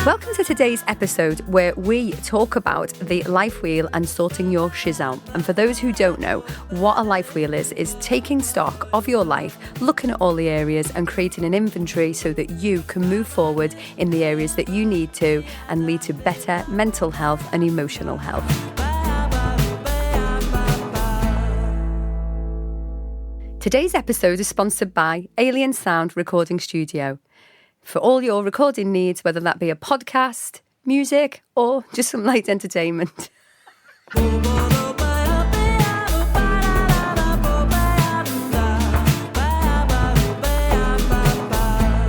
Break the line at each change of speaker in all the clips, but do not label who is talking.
Welcome to today's episode where we talk about the life wheel and sorting your shiz out. And for those who don't know, what a life wheel is taking stock of your life, looking at all the areas and creating an inventory so that you can move forward in the areas that you need to and lead to better mental health and emotional health. Today's episode is sponsored by Alien Sound Recording Studio. For all your recording needs, whether that be a podcast, music, or just some light entertainment.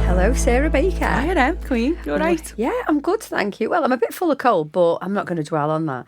Hello, Sarah Baker.
Hi there, Queen. You all right?
Yeah, I'm good, thank you. Well, I'm a bit full of cold, but I'm not going to dwell on that.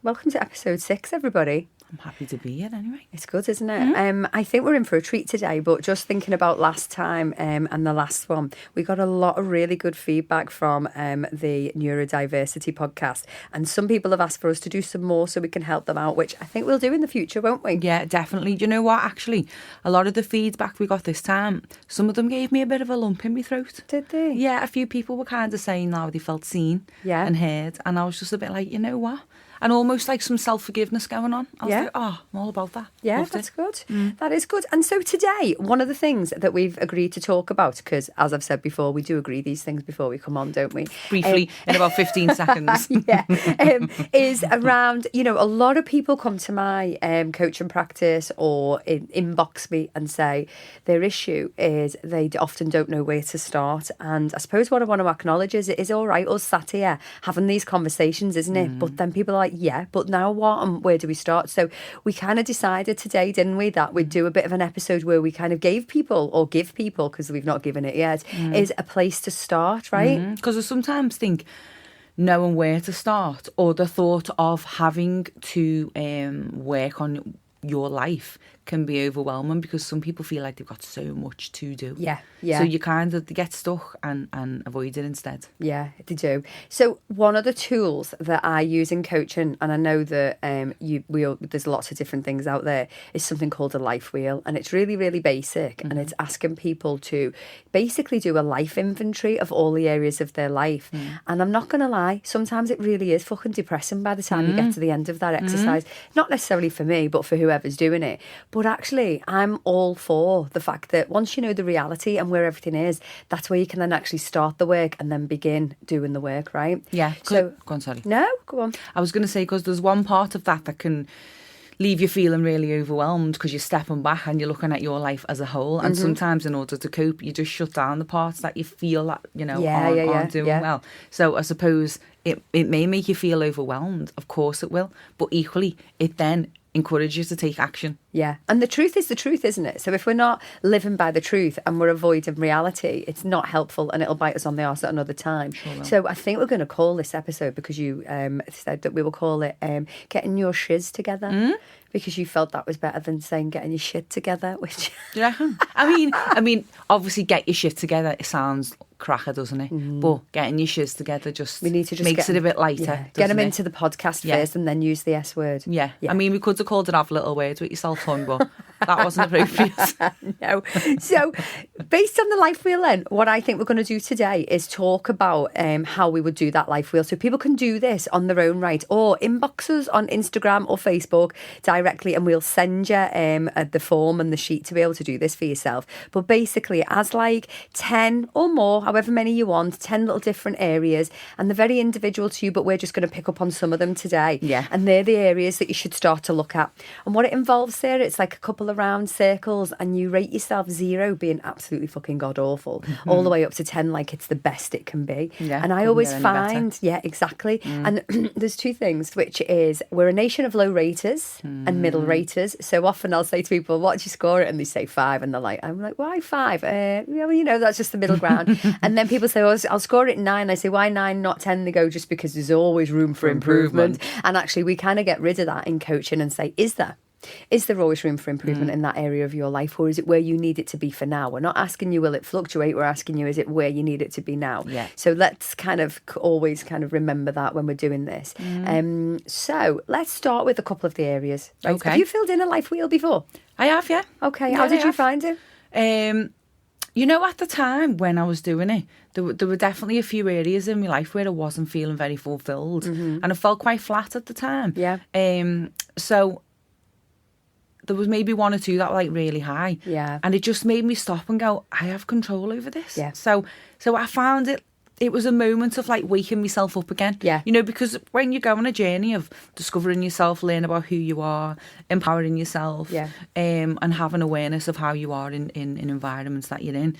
Welcome to episode 6, everybody.
I'm happy to be here anyway.
It's good, isn't it? Mm-hmm. I think we're in for a treat today, but just thinking about last time and the last one, we got a lot of really good feedback from the neurodiversity podcast. And some people have asked for us to do some more so we can help them out, which I think we'll do in the future, won't we?
Yeah, definitely. Do you know what? Actually, a lot of the feedback we got this time, some of them gave me a bit of a lump in my throat.
Did they?
Yeah, a few people were kind of saying now they felt seen and heard. And I was just a bit like, you know what? And almost like some self-forgiveness going on. I was like, oh, I'm all about that.
Yeah,
Loved
that's
it.
good. That is good. And so today, one of the things that we've agreed to talk about, because as I've said before, we do agree these things before we come on, don't we?
Briefly, in about 15 seconds.
Is around, a lot of people come to my coaching practice or inbox me and say their issue is they often don't know where to start. And I suppose what I want to acknowledge is it is all right us sat here having these conversations, isn't it? But then people are like, yeah, but now what and where do we start? So we kind of decided today, didn't we, that we'd do a bit of an episode where we kind of give people, because we've not given it yet, is a place to start, right?
Because I sometimes think knowing where to start or the thought of having to work on your life can be overwhelming because some people feel like they've got so much to do.
Yeah.
So you kind of get stuck and avoid it instead.
Yeah, they do. So one of the tools that I use in coaching, and I know that there's lots of different things out there, is something called a life wheel. And it's really, really basic. And it's asking people to basically do a life inventory of all the areas of their life. And I'm not going to lie, sometimes it really is fucking depressing by the time you get to the end of that exercise. Not necessarily for me, but for whoever's doing it. But actually, I'm all for the fact that once you know the reality and where everything is, that's where you can then actually start the work and then begin doing the work, right?
Yeah.
So,
go on, sorry.
No, go on.
I was going to say, because there's one part of that can leave you feeling really overwhelmed because you're stepping back and you're looking at your life as a whole. And sometimes in order to cope, you just shut down the parts that you feel that, aren't doing well. So I suppose it may make you feel overwhelmed. Of course it will. But equally, it then encourage you to take action.
Yeah. And the truth is the truth, isn't it? So if we're not living by the truth and we're avoiding reality, it's not helpful and it'll bite us on the arse at another time. Sure. So I think we're going to call this episode, because you said that we will call it Getting Your Shiz Together. Because you felt that was better than saying getting your shit together, which...
Do you reckon? I mean, obviously get your shit together, it sounds cracker, doesn't it? But getting your shiz together makes it a bit lighter.
Yeah. Get them into the podcast first and then use the S word.
Yeah. I mean, we could have called it Have Little Words with Yourself Tongue, but that wasn't appropriate.
No. So, based on the life wheel then, what I think we're going to do today is talk about how we would do that life wheel. So people can do this on their own right, or inbox us on Instagram or Facebook directly, and we'll send you the form and the sheet to be able to do this for yourself. But basically, as like 10 or more, however many you want, 10 little different areas, and they're very individual to you, but we're just going to pick up on some of them today.
Yeah.
And they're the areas that you should start to look at. And what it involves, Sarah, it's like a couple of round circles, and you rate yourself 0 being absolutely fucking god awful, all the way up to 10 like it's the best it can be.
Yeah,
and I always find, exactly. And there's 2 things, which is we're a nation of low raters and middle raters. So often I'll say to people, what did you score it? And they say 5, and I'm like, why 5? That's just the middle ground. And then people say, I'll score it 9. I say, why 9, not 10? They go, just because there's always room for improvement. And actually, we kind of get rid of that in coaching and say, is there always room for improvement in that area of your life, or is it where you need it to be for now? We're not asking you, will it fluctuate? We're asking you, is it where you need it to be now?
Yeah.
So let's kind of always kind of remember that when we're doing this. So let's start with a couple of the areas. Right?
Okay.
Have you filled in a life wheel before?
I have, yeah.
Okay.
Yeah,
How did you find it?
You know, at the time when I was doing it, there were definitely a few areas in my life where I wasn't feeling very fulfilled, and I felt quite flat at the time.
Yeah.
So there was maybe one or two that were like really high.
Yeah.
And it just made me stop and go, I have control over this.
Yeah.
So I found it was a moment of like waking myself up again.
Yeah.
You know, because when you go on a journey of discovering yourself, learning about who you are, empowering yourself,
Yeah.
And having awareness of how you are in environments that you're in.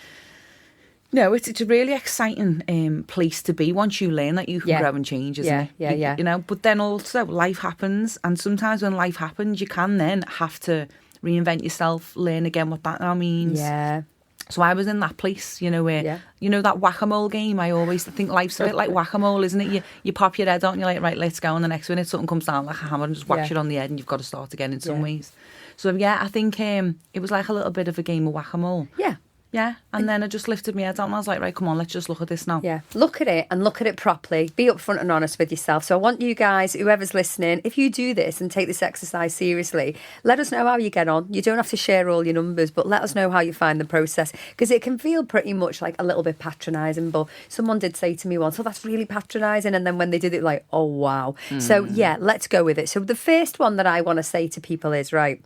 No, it's a really exciting place to be once you learn that you can grow and change, isn't it?
Yeah.
You know, but then also life happens, and sometimes when life happens, you can then have to reinvent yourself, learn again what that now means.
Yeah.
So I was in that place, you know, where, you know, that whack-a-mole game, I always think life's a bit like whack-a-mole, isn't it? You pop your head out and you're like, right, let's go. And the next minute something comes down like a hammer and just whacks you on the head and you've got to start again in some ways. So, yeah, I think it was like a little bit of a game of whack-a-mole.
Yeah.
Yeah, and then I just lifted my head out and I was like, right, come on, let's just look at this now.
Yeah, look at it and look at it properly. Be upfront and honest with yourself. So I want you guys, whoever's listening, if you do this and take this exercise seriously, let us know how you get on. You don't have to share all your numbers, but let us know how you find the process, because it can feel pretty much like a little bit patronising. But someone did say to me once, oh, that's really patronising. And then when they did it, like, oh, wow. So, yeah, let's go with it. So the first one that I want to say to people is, right,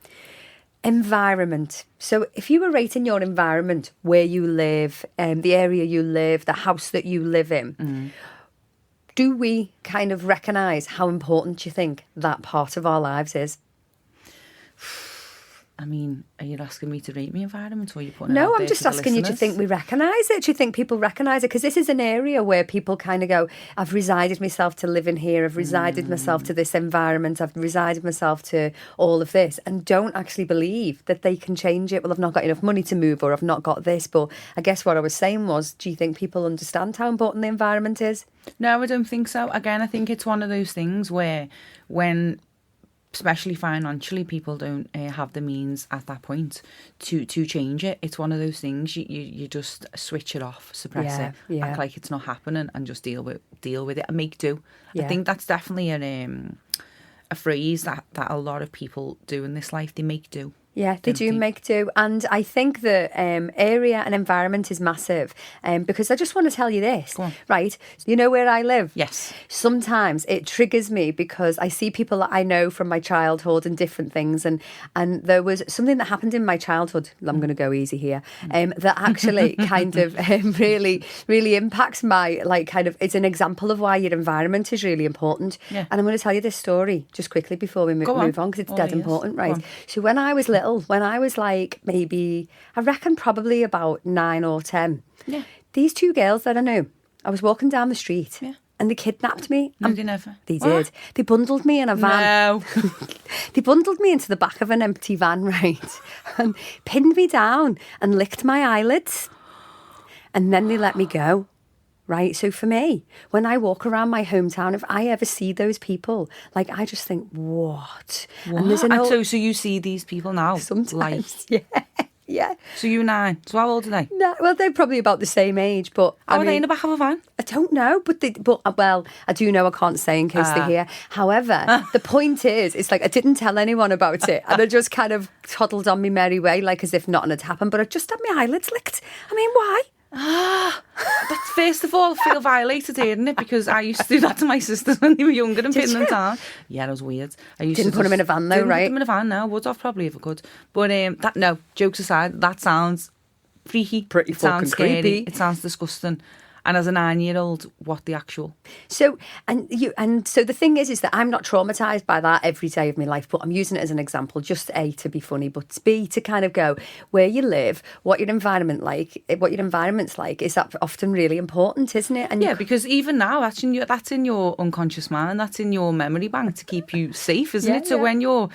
environment. So if you were rating your environment, where you live, the area you live, the house that you live in, do we kind of recognise how important you think that part of our lives is?
I mean, are you asking me to rate my environment, or are you putting it
No,
out
I'm
there
just
for the
asking you, do you
listeners?
think we recognise it? Do you think people recognise it? Because this is an area where people kind of go, I've resided myself to live in here, I've resided myself to this environment, I've resided myself to all of this, and don't actually believe that they can change it. Well, I've not got enough money to move, or I've not got this. But I guess what I was saying was, do you think people understand how important the environment is?
No, I don't think so. Again, I think it's one of those things where when, especially financially, people don't have the means at that point to change it. It's one of those things you just switch it off, suppress it, act like it's not happening, and just deal with it and make do. I think that's definitely a phrase that a lot of people do in this life. They make do.
Yeah, they do make do. And I think the area and environment is massive, because I just want to tell you this, right? You know where I live?
Yes.
Sometimes it triggers me because I see people that I know from my childhood and different things. And there was something that happened in my childhood, I'm going to go easy here, that actually kind of really, really impacts my, like, kind of, it's an example of why your environment is really important.
Yeah.
And I'm going to tell you this story just quickly before we move on, because it's dead important, right? So when I was little, when I was like maybe, I reckon probably about 9 or 10, these two girls that I knew, I was walking down the street and they kidnapped me.
No, they never.
They did. They bundled me in a van.
No.
They bundled me into the back of an empty van, right? And pinned me down and licked my eyelids. And then they let me go. Right, so for me, when I walk around my hometown, if I ever see those people, like, I just think, what? And there's
so you see these people now?
Sometimes, yeah.
So you're 9. So how old are they?
No, well, they're probably about the same age, but
Are they in the back of a van?
I don't know, but well, I do know, I can't say in case they hear. However, the point is, it's like I didn't tell anyone about it, and I just kind of toddled on my merry way, like as if nothing had happened. But I just had my eyelids licked. I mean, why?
That's first of all, feel violated, hearing it, because I used to do that to my sisters when they were younger and pin them down. Yeah, it was weird. I used
Didn't
to
put them in a van though,
didn't
right?
Put them in a van now. Would have probably if I could. But no, jokes aside, that sounds freaky.
Pretty
it sounds
fucking
scary.
creepy.
It sounds disgusting. And as a 9-year-old, what the actual?
So so the thing is that I'm not traumatised by that every day of my life, but I'm using it as an example, just A, to be funny, but B, to kind of go where you live, what your environment's like, is that often really important, isn't it? And
because even now, that's in your unconscious mind, that's in your memory bank to keep you safe, isn't it? So when you're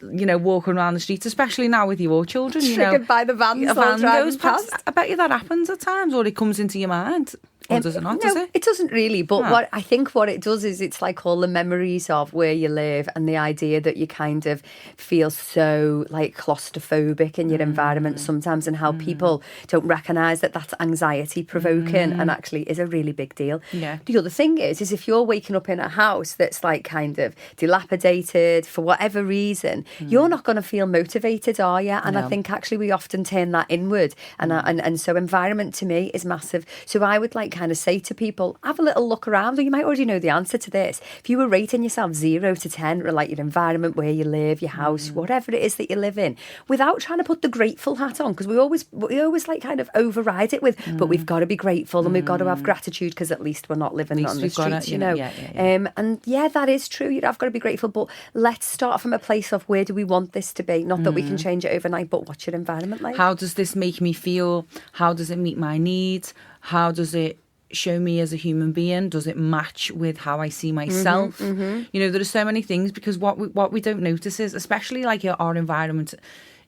walking around the streets, especially now with your children,
triggered by the vans,
a van goes past. I bet you that happens at times, or it comes into your mind. Or does it not,
No,
does it?
it doesn't really. But
Ah.
what I think what it does is it's like all the memories of where you live and the idea that you kind of feel so like claustrophobic in your environment sometimes, and how people don't recognise that that's anxiety provoking and actually is a really big deal.
Yeah.
The other thing is if you're waking up in a house that's like kind of dilapidated for whatever reason, you're not going to feel motivated, are you? And I think actually we often turn that inward, and so environment to me is massive. So I would like kind of say to people, have a little look around, or you might already know the answer to this. If you were rating yourself 0 to 10, or like your environment, where you live, your house, whatever it is that you live in, without trying to put the grateful hat on, because we always like kind of override it with, but we've got to be grateful and we've got to have gratitude because at least we're not living on the streets, you know. And yeah, that is true. I've got to be grateful, but let's start from a place of where do we want this to be? Not that we can change it overnight, but what's your environment like?
How does this make me feel? How does it meet my needs? How does it show me as a human being? Does it match with how I see myself? You know, there are so many things, because what we don't notice is, especially like our environment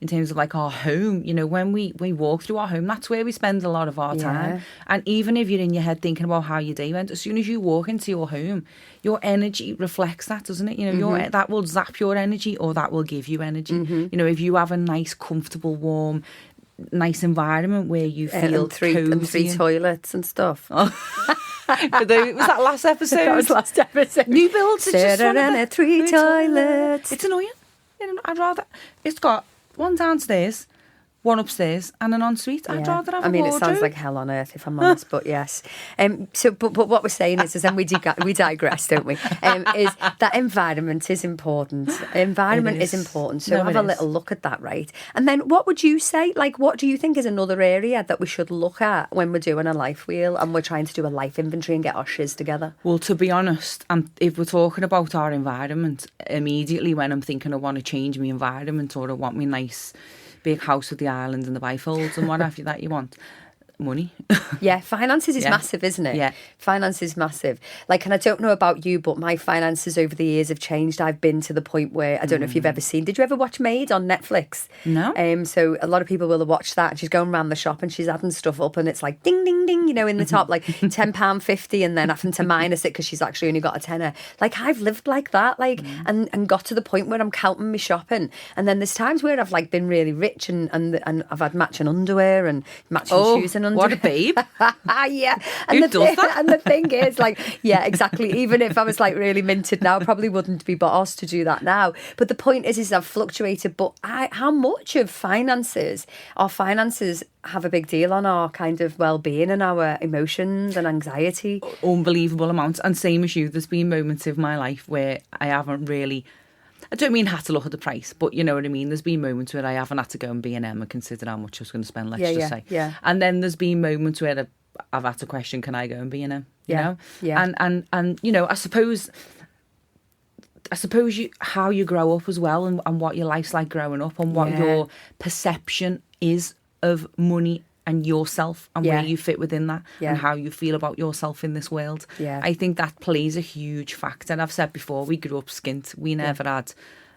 in terms of like our home, you know, when we walk through our home, that's where we spend a lot of our time. And even if you're in your head thinking about how your day went, as soon as you walk into your home, your energy reflects that, doesn't it? You know, that will zap your energy, or that will give you energy. You know, if you have a nice, comfortable, warm, nice environment where you feel
three toilets and stuff.
Was that last episode?
That was last episode.
New builds. It's just
three toilets.
It's annoying. You know, I'd rather. It's got one downstairs, one upstairs, and an ensuite. I'd rather have a wardrobe.
It sounds like hell on earth, if I'm honest, but yes. But what we're saying is then we digress, don't we? Is that environment is important. Environment is important. So have a little look at that, right? And then what would you say? Like, what do you think is another area that we should look at when we're doing a life wheel and we're trying to do a life inventory and get our shiz together?
Well, to be honest, if we're talking about our environment, immediately when I'm thinking I want to change my environment, or I want me nice big house with the island and the bifolds and what have you that you want, money.
Yeah, finances is massive, isn't it?
Yeah.
Finance is massive. Like, and I don't know about you, but my finances over the years have changed. I've been to the point where, I don't know if you've ever seen, did you ever watch Maid on Netflix?
No.
So a lot of people will have watched that, and she's going around the shop and she's adding stuff up and it's like ding, ding, ding, you know, in the top, like £10.50, and then having to minus it because she's actually only got a tenner. Like, I've lived like that, like, and got to the point where I'm counting my shopping. And then there's times where I've like been really rich and I've had matching underwear and matching shoes and
what a babe.
Yeah.
Who does that?
And the thing is, like, yeah, exactly. Even if I was like really minted now, I probably wouldn't be asked to do that now. But the point is I've fluctuated. But how much of our finances have a big deal on our kind of well-being and our emotions and anxiety?
Unbelievable amounts. And same as you, there's been moments of my life where I haven't really, I don't mean had to look at the price, but you know what I mean. There's been moments where I haven't had to go and B&M and consider how much I was going to spend, let's just say.
Yeah.
And then there's been moments where I've had to question, can I go and B&M? You know?
Yeah.
And you know, I suppose how you grow up as well, and what your life's like growing up, and what your perception is of money and yourself, and where you fit within that, and how you feel about yourself in this world. I think that plays a huge factor. And I've said before, we grew up skint. We never had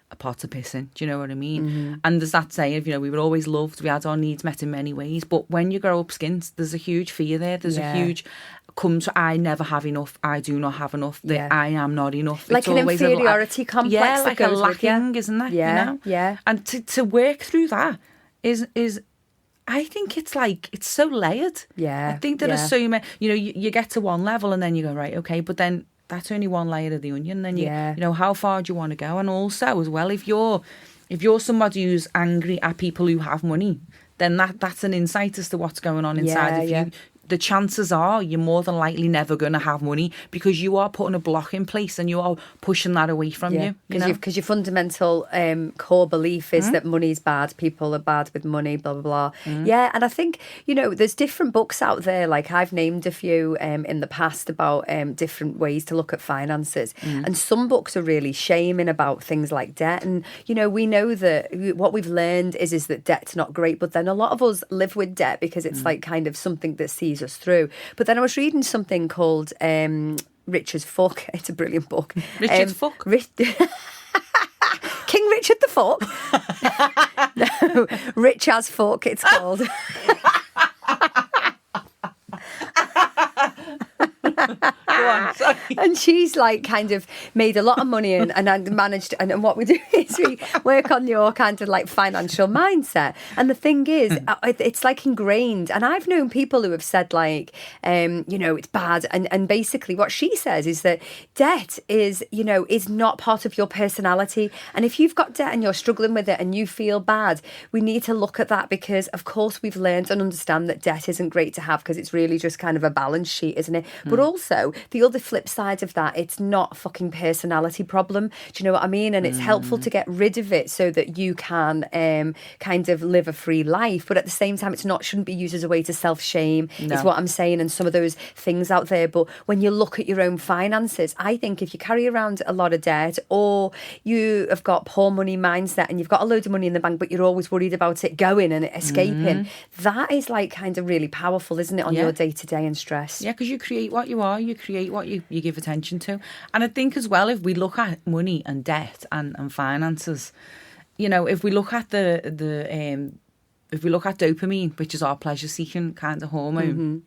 a pot to piss in. Do you know what I mean? And there's that saying, you know, we were always loved. We had our needs met in many ways. But when you grow up skint, there's a huge fear there. There's a huge I never have enough. I do not have enough. I am not enough.
Like it's an inferiority complex.
Yeah, like a lacking, isn't that?
Yeah,
you know?
yeah.
And to work through that is I think it's so layered.
Yeah.
I think there are so many, you know, you get to one level and then you go, right, okay, but then that's only one layer of the onion. Then you know, how far do you want to go? And also as well, if you're somebody who's angry at people who have money, then that's an insight as to what's going on inside of you. The chances are you're more than likely never going to have money, because you are putting a block in place and you are pushing that away from you.
Because your fundamental core belief is that money's bad, people are bad with money, blah, blah, blah. Yeah, and I think, you know, there's different books out there, like I've named a few in the past about different ways to look at finances. And some books are really shaming about things like debt. And, you know, we know that what we've learned is that debt's not great, but then a lot of us live with debt because it's like kind of something that sees us through. But then I was reading something called Rich as Fuck. It's a brilliant book.
Rich as Fuck?
King Richard the Fuck. No, Rich as Fuck it's called.
Go on, sorry.
And she's like kind of made a lot of money and managed, and what we do is we work on your kind of like financial mindset. And the thing is, it's like ingrained. And I've known people who have said like, it's bad. And basically what she says is that debt is not part of your personality. And if you've got debt and you're struggling with it and you feel bad, we need to look at that, because of course we've learned and understand that debt isn't great to have, because it's really just kind of a balance sheet, isn't it? But also the other flip side of that, it's not a fucking personality problem. Do you know what I mean? And it's helpful to get rid of it so that you can kind of live a free life. But at the same time, shouldn't be used as a way to self-shame, is what I'm saying, and some of those things out there. But when you look at your own finances, I think if you carry around a lot of debt, or you have got poor money mindset and you've got a load of money in the bank, but you're always worried about it going and escaping, that is like kind of really powerful, isn't it, on your day-to-day and stress?
Yeah, because you create what you are, you create what you give attention to. And I think as well, if we look at money and debt and finances, if we look at if we look at dopamine, which is our pleasure-seeking kind of hormone,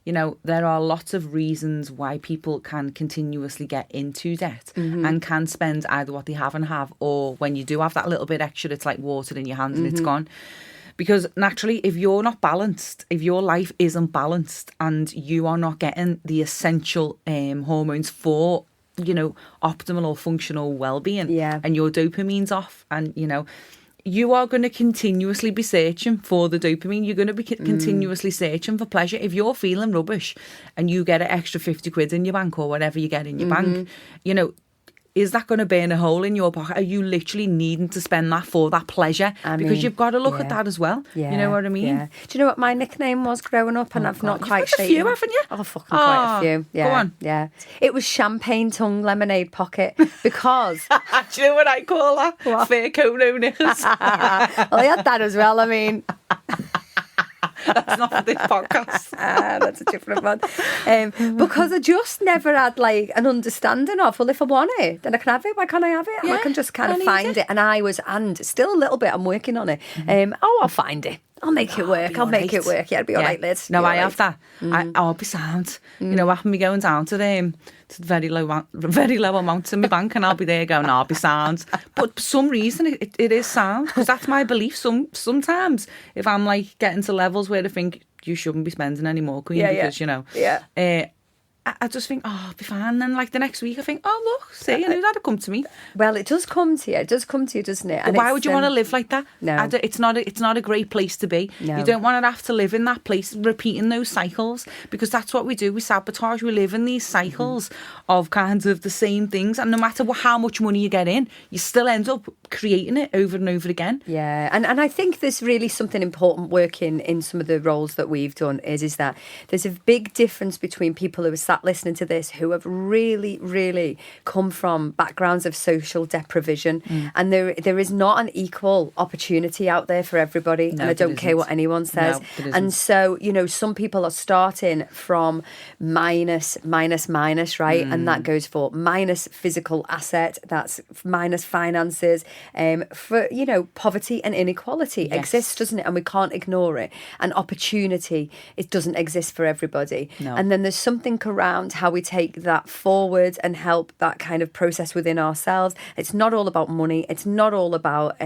there are lots of reasons why people can continuously get into debt and can spend either what they have and have, or when you do have that little bit extra, it's like water in your hands and it's gone. Because naturally, if you're not balanced, if your life isn't balanced and you are not getting the essential hormones for, optimal or functional well-being, and your dopamine's off, and, you are going to continuously be searching for the dopamine. You're going to be continuously searching for pleasure. If you're feeling rubbish and you get an extra 50 quid in your bank, or whatever you get in your bank, is that going to burn a hole in your pocket? Are you literally needing to spend that for that pleasure? Because you've got to look at that as well. You know what I mean?
Yeah. Do you know what my nickname was growing up? And I've not quite
a few, haven't you?
Oh, fucking quite a few. Yeah.
Go on.
Yeah. It was champagne tongue lemonade pocket, because...
Do you know what I call that? What? Fair Kono knickers.
Well, I had that as well, I mean...
That's not for this podcast.
That's a different one. Because I just never had like an understanding of, well, if I want it, then I can have it. Why can't I have it? And I can just kind of find it. And still a little bit, I'm working on it. I'll find it. I'll make it work. I'll make it work. Yeah, it'll be all right, Liz.
No, I have that. I'll be sound. I can be going down to the very low amount in my bank, and I'll be there going, I'll be sound. But for some reason, it is sound, because that's my belief. Sometimes if I'm like getting to levels where I think you shouldn't be spending any more, Queen, because I just think, I'll be fine. And then like the next week I think, oh look, see, I knew that'd come to me.
Well, it does come to you. It does come to you, doesn't it?
And why would you want to live like that?
No.
It's not a great place to be.
No.
You don't want to have to live in that place, repeating those cycles, because that's what we do. We sabotage. We live in these cycles of kind of the same things. And no matter how much money you get in, you still end up creating it over and over again.
Yeah. And I think there's really something important working in some of the roles that we've done is that there's a big difference between people who are sat listening to this who have really, really come from backgrounds of social deprivation, and there is not an equal opportunity out there for everybody, and I don't care what anyone says. And so, some people are starting from minus, right? And that goes for minus physical asset, that's minus finances, for, poverty and inequality exists, doesn't it? And we can't ignore it. And opportunity, it doesn't exist for everybody.
No.
And then there's something around how we take that forward and help that kind of process within ourselves. It's not all about money. It's not all about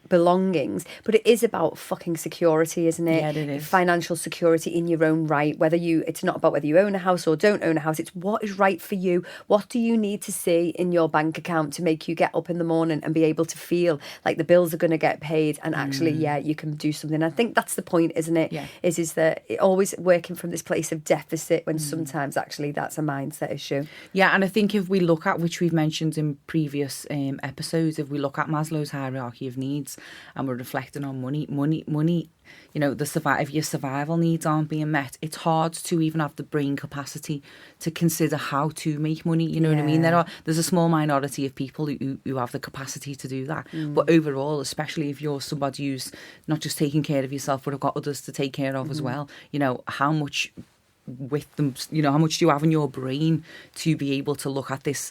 belongings, but it is about fucking security, isn't it?
Yeah, it is.
Financial security in your own right. It's not about whether you own a house or don't own a house. It's what is right for you. What do you need to see in your bank account to make you get up in the morning and be able to feel like the bills are going to get paid, and actually, you can do something. I think that's the point, isn't it?
Yeah.
Is that it always working from this place of deficit when sometimes actually that's a mindset issue.
Yeah, and I think if we look at, which we've mentioned in previous episodes, if we look at Maslow's hierarchy of needs and we're reflecting on money, if your survival needs aren't being met, it's hard to even have the brain capacity to consider how to make money. You know what I mean? There's a small minority of people who have the capacity to do that. But overall, especially if you're somebody who's not just taking care of yourself, but have got others to take care of as well, how much with them, how much do you have in your brain to be able to look at this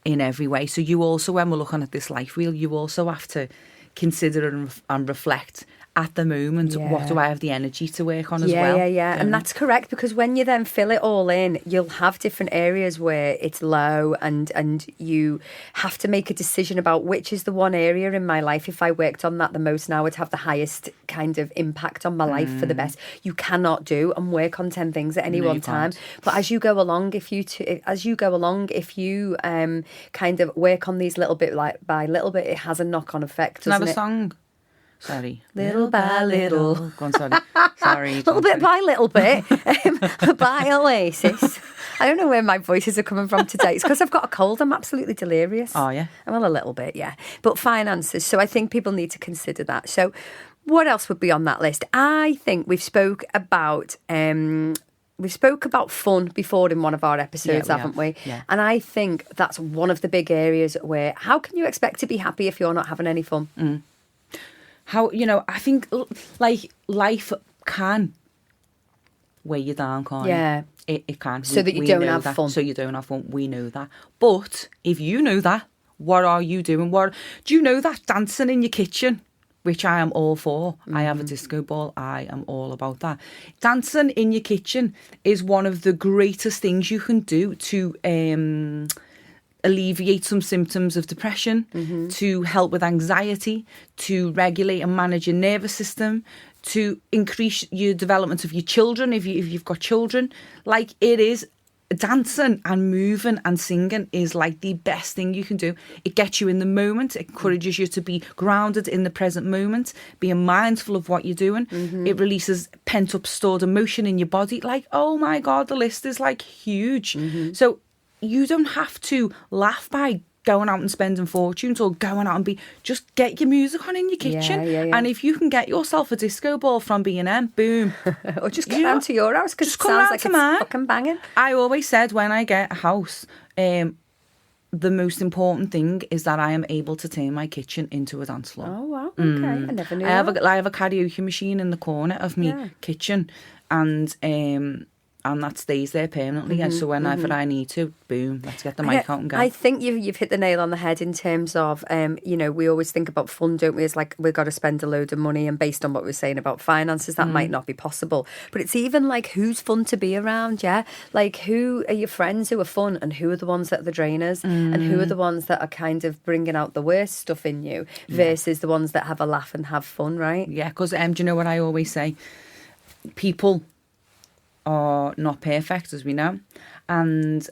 in every way? So you also, when we're looking at this life wheel, you also have to consider and reflect at the moment, what do I have the energy to work on as well?
Yeah. And that's correct, because when you then fill it all in, you'll have different areas where it's low, and you have to make a decision about which is the one area in my life, if I worked on that the most now, would have the highest kind of impact on my life for the best. You cannot do and work on 10 things at any one time. But as you go along, if you kind of work on these little bit by little bit, it has a knock-on effect, doesn't
Another
it?
song. Sorry.
Little by little.
Go on, sorry.
Little bit by little bit. By Oasis. I don't know where my voices are coming from today. It's because I've got a cold. I'm absolutely delirious.
Oh, yeah?
Well, a little bit, yeah. But finances. So I think people need to consider that. So what else would be on that list? I think we spoke about fun before in one of our episodes, haven't we?
Yeah.
And I think that's one of the big areas where, how can you expect to be happy if you're not having any fun?
How, I think, like, life can weigh you down, can't
Yeah.
It can.
So that you don't have fun.
So you don't have fun. We know that. But if you know that, what are you doing? Do you know that dancing in your kitchen, which I am all for? I have a disco ball. I am all about that. Dancing in your kitchen is one of the greatest things you can do to alleviate some symptoms of depression, to help with anxiety, to regulate and manage your nervous system, to increase your development of your children if you've got children. Like, it is, dancing and moving and singing is like the best thing you can do. It gets you in the moment. It encourages you to be grounded in the present moment, being mindful of what you're doing. It releases pent up stored emotion in your body. Like, oh my God, the list is like huge. So you don't have to laugh by going out and spending fortunes or going out and just get your music on in your kitchen.
Yeah.
And if you can get yourself a disco ball from B&M, boom.
Or just come round to your house, because it
come
sounds
round
like
to
it's
mine.
fucking banging.
I always said, when I get a house, the most important thing is that I am able to turn my kitchen into a dance floor.
Oh, wow. Okay. I never knew
I have
that.
I have a karaoke machine in the corner of my kitchen, and that stays there permanently. And so whenever I need to, boom, let's get the mic out and go.
I think you've hit the nail on the head in terms of, we always think about fun, don't we? It's like we've got to spend a load of money, and based on what we're saying about finances, that might not be possible. But it's even like, who's fun to be around, yeah? Like, who are your friends who are fun, and who are the ones that are the drainers, and who are the ones that are kind of bringing out the worst stuff in you versus the ones that have a laugh and have fun, right?
Yeah, because do you know what I always say? People are not perfect, as we know, and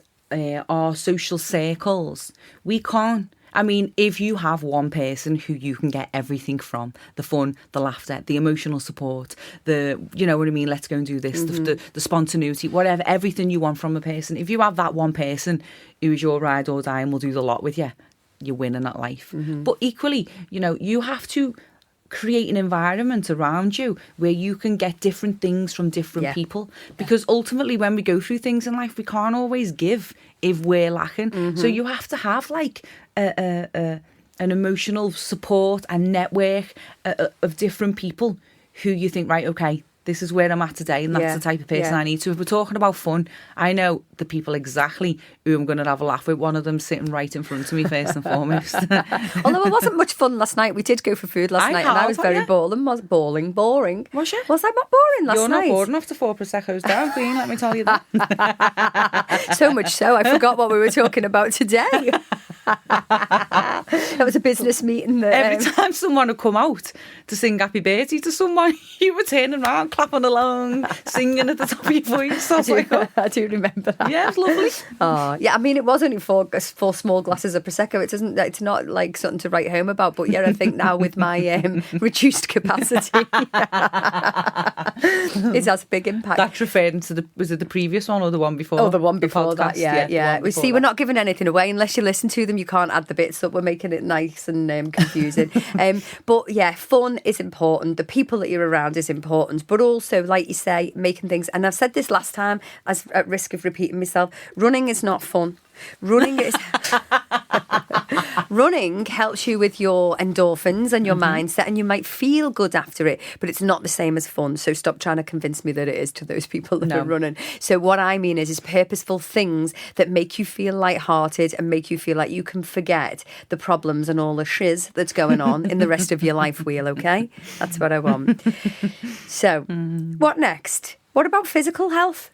our social circles, we can't. I mean, if you have one person who you can get everything from, the fun, the laughter, the emotional support, you know what I mean, let's go and do this, the spontaneity, whatever, everything you want from a person, if you have that one person who is your ride or die and will do the lot with you, you're winning at life. But equally, you have to create an environment around you where you can get different things from different people, because ultimately when we go through things in life, we can't always give if we're lacking. So you have to have like an emotional support and network of different people who you think, right, okay, this is where I'm at today, and that's the type of person I need. So if we're talking about fun, I know the people exactly who I'm going to have a laugh with. One of them sitting right in front of me, first and foremost.
Although it wasn't much fun last night. We did go for food last night, and I was very boring. Was you? Was I not boring last night?
You're not boring after 4 Prosecco's down, Queen, let me tell you that.
So much so, I forgot what we were talking about today. That was a business meeting.
Every time someone would come out to sing Happy Birthday to someone, you were turning around, clapping along, singing at the top of your voice.
I do remember that.
Yeah, it was lovely.
Oh, yeah. I mean, it was only four small glasses of prosecco. It's not like something to write home about. But yeah, I think now with my reduced capacity, it has a big impact.
That's referring to was it the previous one or the one before?
Oh, the one before that. Yeah. We see, we're not giving anything away unless you listen to them. You can't add the bits up. We're making it nice and confusing. But yeah, fun is important. The people that you're around is important. But also, like you say, making things. And I've said this last time, as at risk of repeating myself, running is not fun. Running is running helps you with your endorphins and your mindset, and you might feel good after it, but it's not the same as fun. So stop trying to convince me that it is to those people that are running. So what I mean is purposeful things that make you feel lighthearted and make you feel like you can forget the problems and all the shiz that's going on in the rest of your life wheel, okay? That's what I want. So, what next? What about physical health?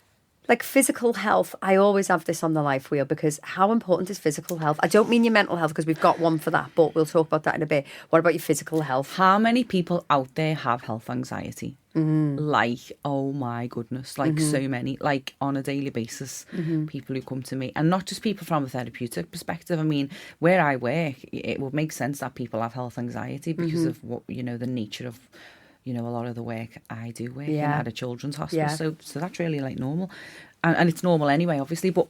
Like physical health, I always have this on the life wheel because how important is physical health? I don't mean your mental health because we've got one for that, but we'll talk about that in a bit. What about your physical health?
How many people out there have health anxiety? Like, oh my goodness, like so many, like on a daily basis, people who come to me, and not just people from a therapeutic perspective. I mean, where I work, it would make sense that people have health anxiety because of what, you know, the nature of, you know, a lot of the work I do work in at a children's hospital. So that's really like normal. And it's normal anyway, obviously. But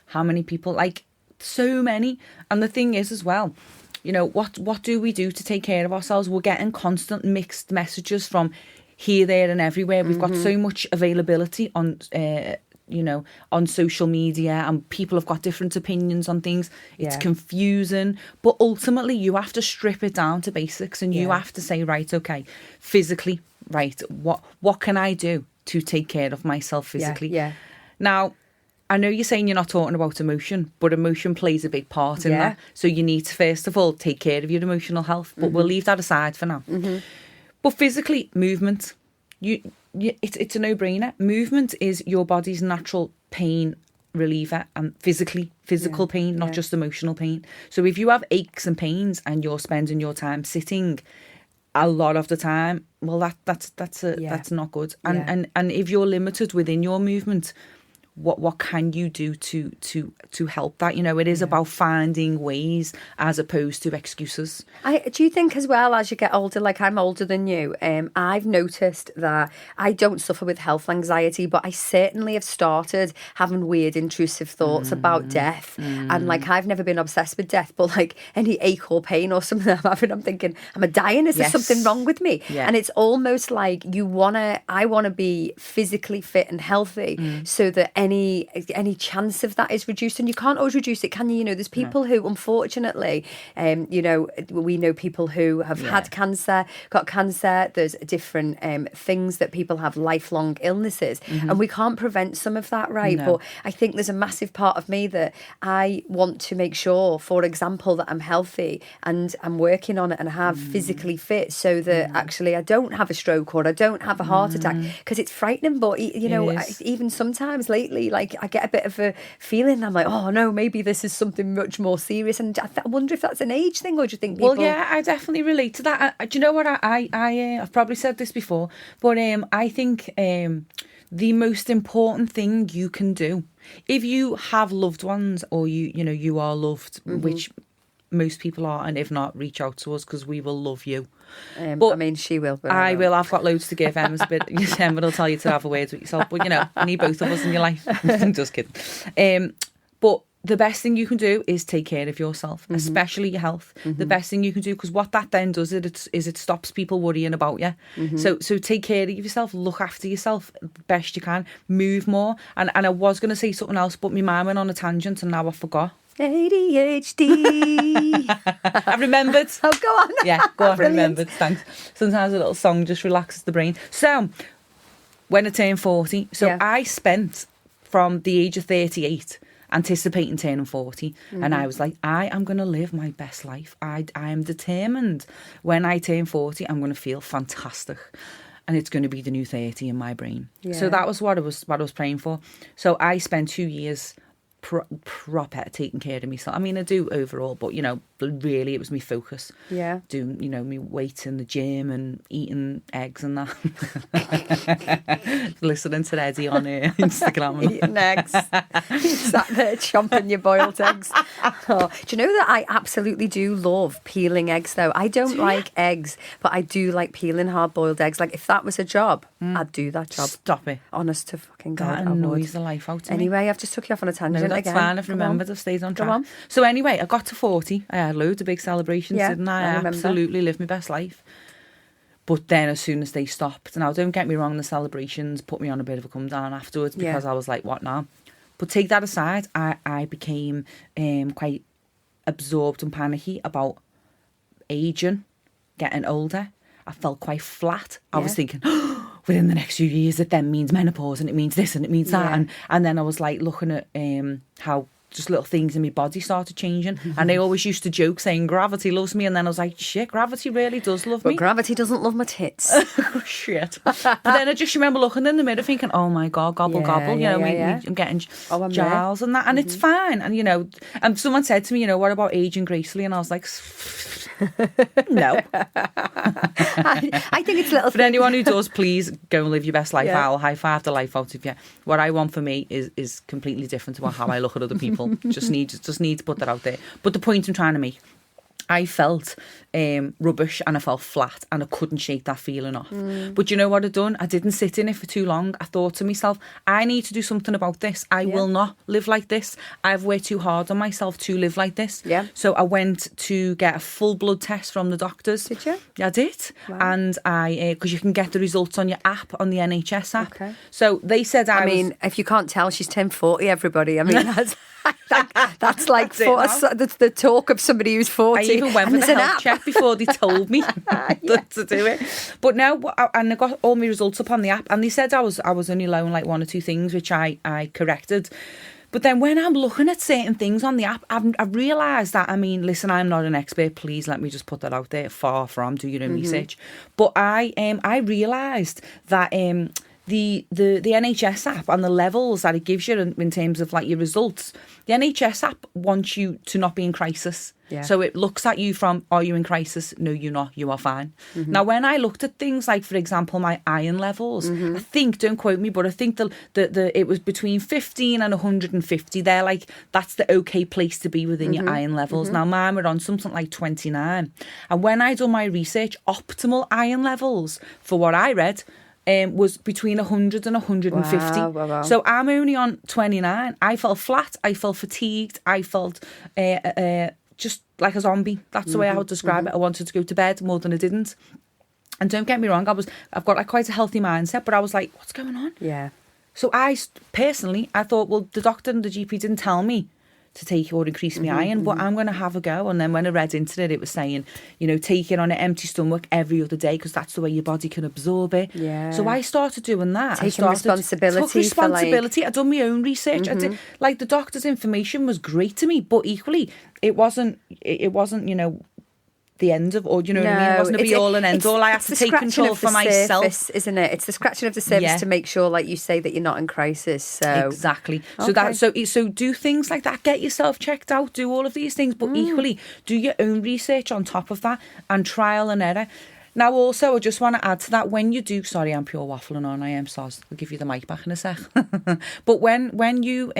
how many people, like so many. And the thing is as well, you know, what do we do to take care of ourselves? We're getting constant mixed messages from here, there and everywhere. We've got so much availability on, you know, on social media, and people have got different opinions on things. It's confusing, but ultimately you have to strip it down to basics, and you have to say, right, okay, physically, right, what can I do to take care of myself physically? Now, I know you're saying you're not talking about emotion, but emotion plays a big part in that. So you need to, first of all, take care of your emotional health, but we'll leave that aside for now. But physically, movement, it's a no-brainer. Movement is your body's natural pain reliever, and physical pain, not just emotional pain. So if you have aches and pains and you're spending your time sitting a lot of the time, well, that's not good. And if you're limited within your movement, what can you do to help that? You know, it is about finding ways as opposed to excuses.
Do you think as well, as you get older, like I'm older than you, I've noticed that I don't suffer with health anxiety, but I certainly have started having weird intrusive thoughts about death. And like, I've never been obsessed with death, but like any ache or pain or something I'm having, I'm thinking, am I dying? Is there something wrong with me? And it's almost like I want to be physically fit and healthy so that any chance of that is reduced. And you can't always reduce it, can you? You know, there's people who, unfortunately, you know, we know people who have had cancer, got cancer. There's different things that people have, lifelong illnesses, and we can't prevent some of that, right? But I think there's a massive part of me that I want to make sure, for example, that I'm healthy and I'm working on it and have physically fit so that actually I don't have a stroke or I don't have a heart attack, because it's frightening. But you know, even sometimes lately, like I get a bit of a feeling, I'm like, oh no, maybe this is something much more serious. And I wonder if that's an age thing, or do you think people...
Well, yeah, I definitely relate to that. Do you know what? I've probably said this before, but I think the most important thing you can do, if you have loved ones, or you are loved, which most people are, and if not, reach out to us because we will love you.
But I mean, she will. But
I will. I've got loads to give. Emma's a bit. Emma will tell you to have a word with yourself. But you know, you need both of us in your life. I'm just kidding. But the best thing you can do is take care of yourself, especially your health. The best thing you can do, because what that then does is it stops people worrying about you. So take care of yourself, look after yourself the best you can, move more. And I was going to say something else, but my mind went on a tangent and now I forgot.
ADHD.
I've remembered.
Oh, go on.
Yeah, go on. Remembered. Thanks. Sometimes a little song just relaxes the brain. So, when I turned 40, I spent from the age of 38 anticipating turning 40, and I was like, I am going to live my best life. I am determined. When I turn 40, I'm going to feel fantastic. And it's going to be the new 30 in my brain. Yeah. So that was what I was praying for. So I spent 2 years proper taking care of myself. I mean, I do overall, but you know, really it was my focus.
Yeah.
Doing, you know, me weight in the gym and eating eggs and that. Listening to Eddie on Instagram.
Eating eggs. Sat there chomping your boiled eggs. Oh, do you know that I absolutely do love peeling eggs though? I don't like eggs, but I do like peeling hard-boiled eggs. Like if that was a job, I'd do that job.
Stop it.
Honest to fucking God.
That annoys the life out of me.
Anyway, I've just took you off on a tangent.
No, that's
again.
fine. I've remembered. I've stayed on track. So anyway, I got to 40. I had loads of big celebrations, didn't I? I absolutely lived my best life. But then as soon as they stopped, now don't get me wrong, the celebrations put me on a bit of a come down afterwards because I was like, what now? But take that aside, I became quite absorbed and panicky about aging, getting older. I felt quite flat. I was thinking, within the next few years, it then means menopause and it means this and it means that. And then I was like looking at how just little things in my body started changing. And they always used to joke saying gravity loves me. And then I was like, shit, gravity really does love me.
But gravity doesn't love my tits.
Oh, shit. But then I just remember looking in the mirror thinking, oh my God, gobble, gobble. I'm getting jowls and that. And it's fine. And, and someone said to me, what about aging gracefully? And I was like, no.
I think it's little.
For anyone who does, please go and live your best life. I'll high five the life out of you. What I want for me is completely different to how I look at other people. Just need to put that out there. But the point I'm trying to make, I felt rubbish and I felt flat and I couldn't shake that feeling off. But you know what I'd done? I didn't sit in it for too long. I thought to myself, I need to do something about this. I will not live like this. I've worked too hard on myself to live like this.
Yeah.
So I went to get a full blood test from the doctors.
Did you?
Yeah, I did. Wow. And because you can get the results on your app, on the NHS app. Okay. So they said
if you can't tell, she's 1040, everybody. I mean, that's like the talk of somebody who's 40.
I even went for the health check before they told me to do it. But now, and I got all my results up on the app, and they said I was only low in like one or two things, which I corrected. But then when I'm looking at certain things on the app, I've realised that, listen, I'm not an expert. Please let me just put that out there. Far from, do your own research. But I realised that the NHS app and the levels that it gives you in terms of like your results, the NHS app wants you to not be in crisis. Yeah. So it looks at you from, are you in crisis? No, you're not. You are fine. Now, when I looked at things like, for example, my iron levels, I think, don't quote me, but I think it was between 15 and 150. They're like, that's the okay place to be within your iron levels. Now, mine were on something like 29. And when I done my research, optimal iron levels, for what I read, was between 100 and 150. Wow. So I'm only on 29. I felt flat. I felt fatigued. I felt just like a zombie. That's the way I would describe it. I wanted to go to bed more than I didn't. And don't get me wrong, I've got like quite a healthy mindset, but I was like, what's going on? Yeah. So I thought, well, the doctor and the GP didn't tell me to take or increase my iron, but I'm going to have a go. And then when I read into it, it was saying, take it on an empty stomach every other day because that's the way your body can absorb it. Yeah. So I started doing that.
Took responsibility.
I'd done my own research. I did, like, the doctor's information was great to me, but equally, it wasn't, the end of, or you know what I mean? It wasn't a be all and end all. I had to take control for myself,
surface, isn't it? It's the scratching of the surface to make sure, like you say, that you're not in crisis. So
exactly. So do things like that. Get yourself checked out. Do all of these things, but equally do your own research on top of that and trial and error. Now, also, I just want to add to that, when you do, sorry, I'm pure waffling on. I am soz. I'll give you the mic back in a sec. But when you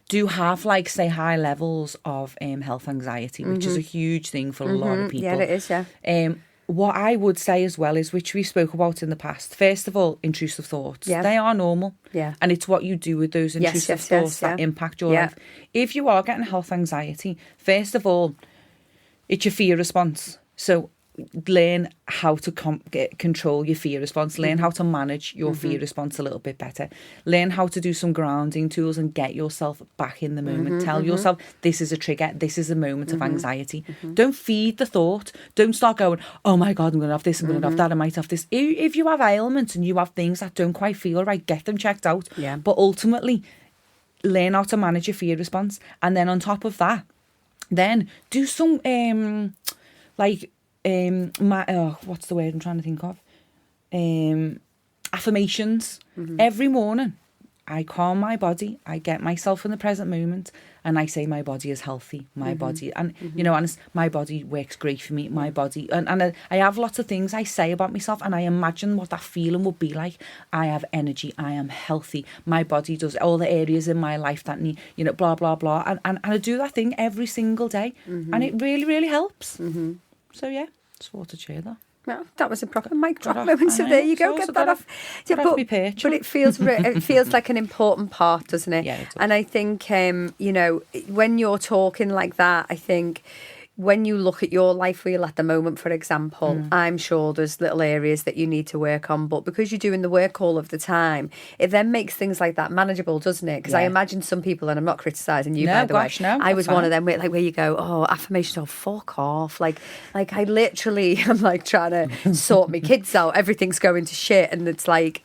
do have, like, say, high levels of health anxiety, which is a huge thing for a lot of people.
Yeah, it is, yeah.
What I would say as well is, which we spoke about in the past, first of all, intrusive thoughts. Yeah. They are normal. Yeah. And it's what you do with those intrusive thoughts that impact your life. If you are getting health anxiety, first of all, it's your fear response. So learn how to control your fear response. Learn how to manage your fear response a little bit better. Learn how to do some grounding tools and get yourself back in the moment. Tell yourself, this is a trigger. This is a moment of anxiety. Don't feed the thought. Don't start going, oh my God, I'm going to have this, I'm going to have that, I might have this. If you have ailments and you have things that don't quite feel right, get them checked out. Yeah. But ultimately, learn how to manage your fear response. And then on top of that, then do some, what's the word I'm trying to think of? Affirmations. Every morning, I calm my body. I get myself in the present moment, and I say my body is healthy. My body, and and my body works great for me. My body, and I have lots of things I say about myself, and I imagine what that feeling would be like. I have energy. I am healthy. My body does all the areas in my life that need, blah blah blah, and I do that thing every single day, and it really really helps. So yeah, just thought to share that.
No, that was a proper mic drop moment. So there you go. Get that off. But it feels like an important part, doesn't it?
Yeah, it does.
And I think when you're talking like that, I think when you look at your life wheel at the moment, for example, I'm sure there's little areas that you need to work on, but because you're doing the work all of the time, it then makes things like that manageable, doesn't it? Because I imagine some people, and I'm not criticising you, by the way, I was one of them where you go, oh, affirmations, oh, fuck off. Like I literally am like trying to sort my kids out. Everything's going to shit. And it's like,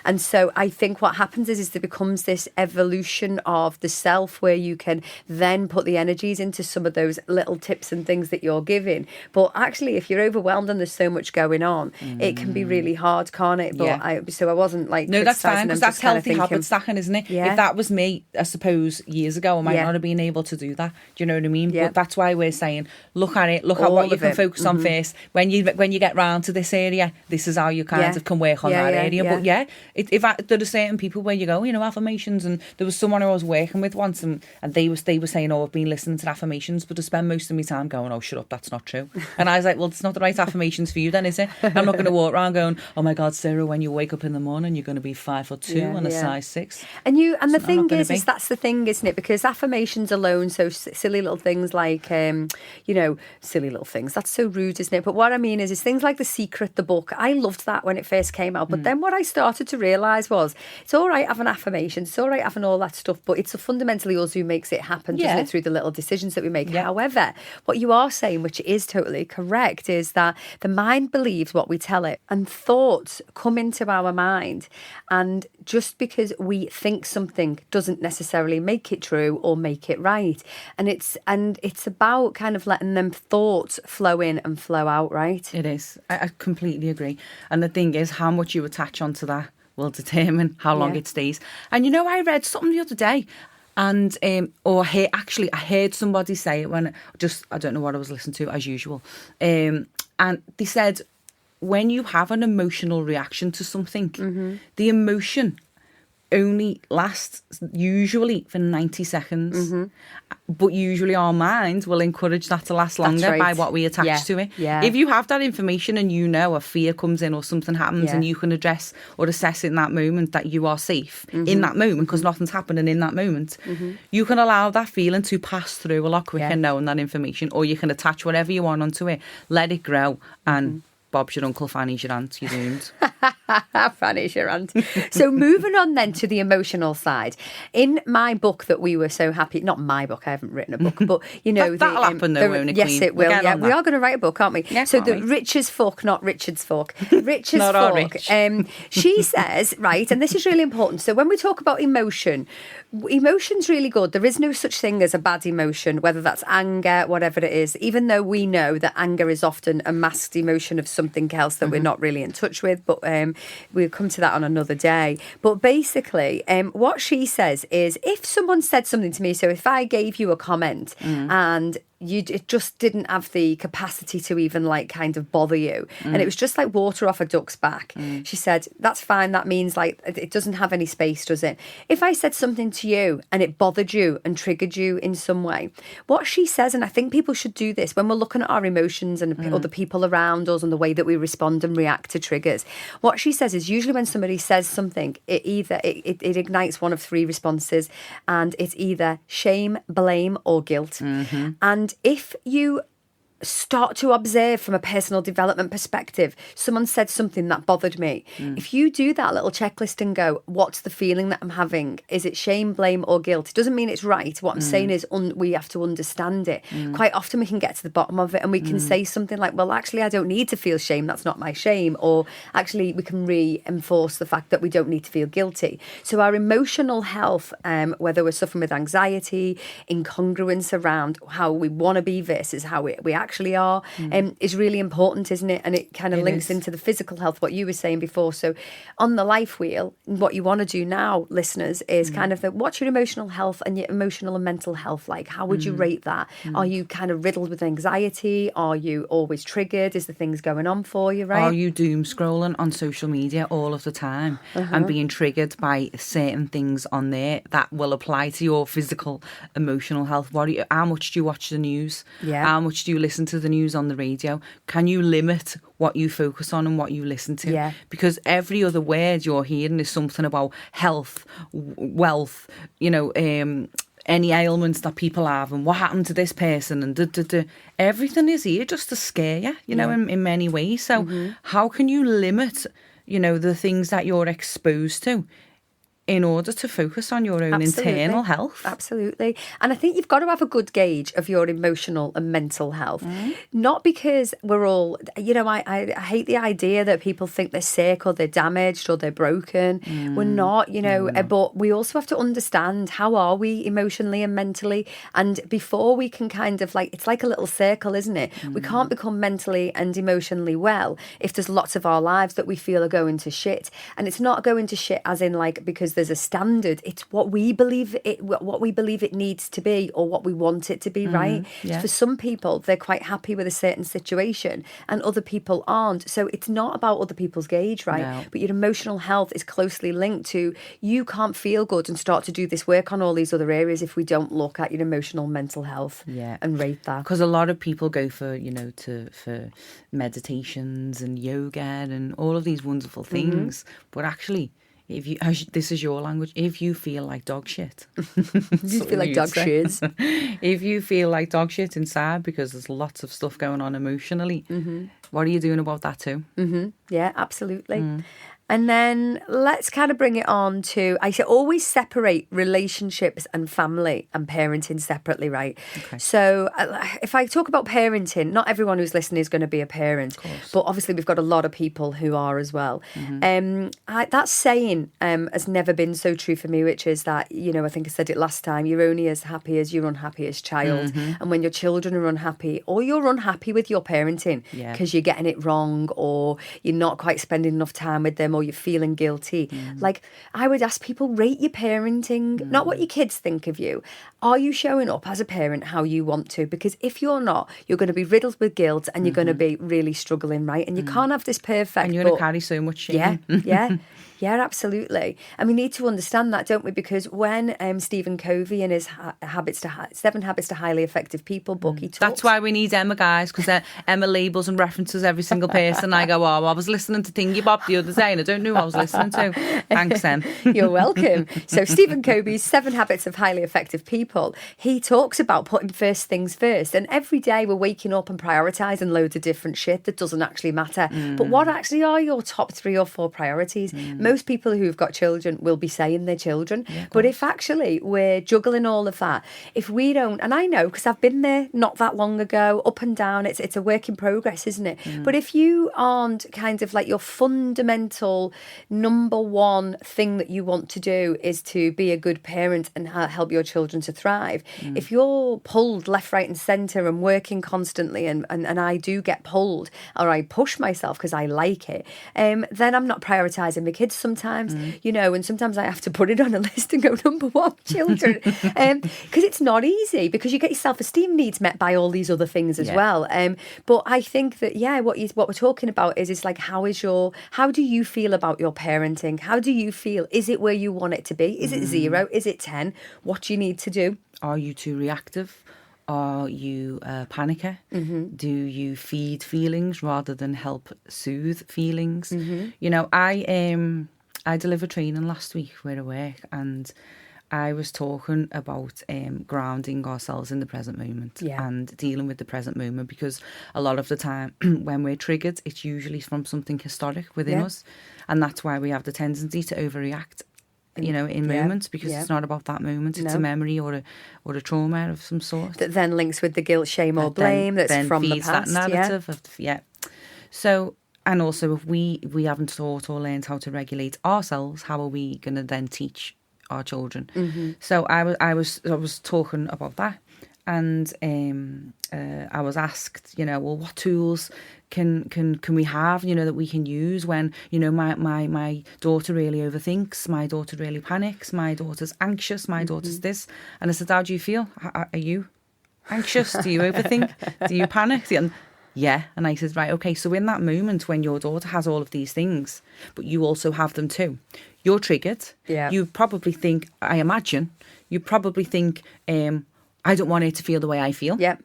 and so I think what happens is there becomes this evolution of the self where you can then put the energies into some of those little tips and things that you're giving. But actually, if you're overwhelmed and there's so much going on, it can be really hard, can't it? But I wasn't like,
no, that's fine, because that's healthy habit stacking, isn't it?
Yeah.
If that was me, I suppose years ago, I might not have been able to do that. Do you know what I mean? But that's why we're saying, look at it, look at what you can focus on first. When you get round to this area, this is how you kind of can work on that area. But there are certain people where you go, affirmations, and there was someone I was working with once, and they were saying, oh, I've been listening to affirmations, but I spend most of my time going, oh, shut up, that's not true. And I was like, well, it's not the right affirmations for you then, is it? I'm not going to walk around going, oh my God, Sarah, when you wake up in the morning, you're going to be 5'2" and a size 6.
And the thing is that's the thing, isn't it? Because affirmations alone, so silly little things like, silly little things, that's so rude, isn't it? But what I mean is things like The Secret, the book. I loved that when it first came out. But then what I started to realise was, it's all right having affirmations, it's all right having all that stuff, but it's fundamentally us who makes it happen, doesn't it, through the little decisions that we make. However, what you are saying, which is totally correct, is that the mind believes what we tell it, and thoughts come into our mind, and just because we think something doesn't necessarily make it true or make it right. And it's about kind of letting them thoughts flow in and flow out, right?
It is. I completely agree. And the thing is, how much you attach onto that will determine how long it stays. And I read something the other day, and I heard somebody say it when I don't know what I was listening to, as usual, and they said, when you have an emotional reaction to something, the emotion only lasts usually for 90 seconds. But usually our minds will encourage that to last longer by what we attach to it. Yeah. If you have that information and a fear comes in or something happens and you can address or assess in that moment that you are safe in that moment, because nothing's happening in that moment, you can allow that feeling to pass through a lot quicker knowing that information, or you can attach whatever you want onto it, let it grow, and Bob's your uncle, Fanny's your aunt, you're doomed.
Fanny's your aunt. So moving on then to the emotional side. In my book that we were so happy, not my book, I haven't written a book, but
that'll happen though, won't it,
yes,
Queen?
it will. Yeah, we are going to write a book, aren't we?
Yeah,
so the Rich as Fuck, not Richard's Fuck. Rich as
not
Fuck.
Rich.
She says, right, and this is really important. So when we talk about emotion's really good. There is no such thing as a bad emotion, whether that's anger, whatever it is, even though we know that anger is often a masked emotion of something else that we're not really in touch with, but we'll come to that on another day. But basically, what she says is, if someone said something to me, so if I gave you a comment and it just didn't have the capacity to even like kind of bother you, and it was just like water off a duck's back, she said, that's fine. That means like it doesn't have any space, does it? If I said something to you and it bothered you and triggered you in some way, what she says, and I think people should do this when we're looking at our emotions and other people around us and the way that we respond and react to triggers, what she says is, usually when somebody says something, it ignites one of three responses, and it's either shame, blame, or guilt. And if you start to observe from a personal development perspective, someone said something that bothered me. If you do that little checklist and go, what's the feeling that I'm having? Is it shame, blame, or guilt? It doesn't mean it's right. What I'm saying is we have to understand it. Quite often we can get to the bottom of it, and we can say something like, well, actually, I don't need to feel shame. That's not my shame. Or actually, we can reinforce the fact that we don't need to feel guilty. So our emotional health, whether we're suffering with anxiety, incongruence around how we want to be versus how we actually are, is really important, isn't it? And it kind of links into the physical health, what you were saying before. So on the life wheel, what you want to do now, listeners, is kind of what's your emotional health and your emotional and mental health like? How would you rate that? Are you kind of riddled with anxiety? Are you always triggered? Is there things going on for you, right?
Are you doom scrolling on social media all of the time and being triggered by certain things on there that will apply to your physical, emotional health? How much do you watch the news? How much do you listen to the news on the radio? Can you limit what you focus on and what you listen to? Because every other word you're hearing is something about health, wealth, any ailments that people have and what happened to this person and everything is here just to scare you, you know, in many ways. So how can you limit, you know, the things that you're exposed to in order to focus on your own internal health?
Absolutely. And I think you've got to have a good gauge of your emotional and mental health. Not because we're all, you know, I hate the idea that people think they're sick or they're damaged or they're broken. We're not, you know, but we also have to understand, how are we emotionally and mentally? And before we can kind of like, it's like a little circle, isn't it? We can't become mentally and emotionally well if there's lots of our lives that we feel are going to shit. And it's not going to shit as in like, because there's a standard. It's what we believe it needs to be, or what we want it to be, right?
Yeah.
For some people, they're quite happy with a certain situation and other people aren't. So it's not about other people's gauge, right?
No.
But your emotional health is closely linked to, you can't feel good and start to do this work on all these other areas if we don't look at your emotional mental health and rate that.
Because a lot of people go for, you know, for meditations and yoga and all of these wonderful things, but actually, if you, this is your language, if you feel like dog shit,
you feel like dog shiz.
If you feel like dog shit inside because there's lots of stuff going on emotionally, what are you doing about that too?
Yeah, absolutely. And then let's kind of bring it on to, I say always separate relationships and family and parenting separately, right?
Okay.
So if I talk about parenting, not everyone who's listening is going to be a parent, but obviously we've got a lot of people who are as well. That saying has never been so true for me, which is that, you know, I think I said it last time, you're only as happy as your unhappiest child. And when your children are unhappy, or you're unhappy with your parenting because you're getting it wrong, or you're not quite spending enough time with them, or you're feeling guilty. Like, I would ask people, rate your parenting, not what your kids think of you. Are you showing up as a parent how you want to? Because if you're not, you're going to be riddled with guilt and you're going to be really struggling, right? And you can't have this perfect.
And you're going to carry so much shame.
Yeah, absolutely. And we need to understand that, don't we? Because when Stephen Covey in his 7 Habits to Highly Effective People book, he talks...
That's why we need Emma, guys, because Emma labels and references every single person. I go, I was listening to Thingy Bob the other day and I don't know who I was listening to. Thanks, Em.
You're welcome. So Stephen Covey's 7 Habits of Highly Effective People, he talks about putting first things first. And every day we're waking up and prioritising loads of different shit that doesn't actually matter. But what actually are your top 3 or 4 priorities? Most people who've got children will be saying they're children. But if actually we're juggling all of that, if we don't, and I know because I've been there not that long ago, up and down, it's a work in progress, isn't it? But if you aren't kind of like, your fundamental number one thing that you want to do is to be a good parent and help your children to thrive, if you're pulled left, right and centre and working constantly, and I do get pulled, or I push myself because I like it, then I'm not prioritising my kids sometimes, you know, and sometimes I have to put it on a list and go number 1, children, because it's not easy, because you get your self-esteem needs met by all these other things as well. But I think that, what we're talking about is like, how do you feel about your parenting? How do you feel? Is it where you want it to be? Is it 0? Is it 10? What do you need to do?
Are you too reactive? Are you a panicker? Do you feed feelings rather than help soothe feelings? You know, I delivered training last week where I work, and I was talking about grounding ourselves in the present moment and dealing with the present moment, because a lot of the time when we're triggered, it's usually from something historic within us, and that's why we have the tendency to overreact, you know, in moments, because it's not about that moment. It's a memory or a trauma of some sort
that then links with the guilt, shame, or blame that's
then
from the
feeds
past.
That narrative of So, and also, if we haven't taught or learned how to regulate ourselves, how are we going to then teach our children? So I was talking about that, and I was asked, you know, well, what tools can we have, you know, that we can use when, you know, my daughter really overthinks, my daughter really panics, my daughter's anxious, my daughter's this. And I said, how do you feel? Are you anxious? Do you overthink? Do you panic? And and I said, right, okay, so in that moment when your daughter has all of these things, but you also have them too, you're triggered. You probably think, I imagine, you probably think, I don't want her to feel the way I feel.
Yeah.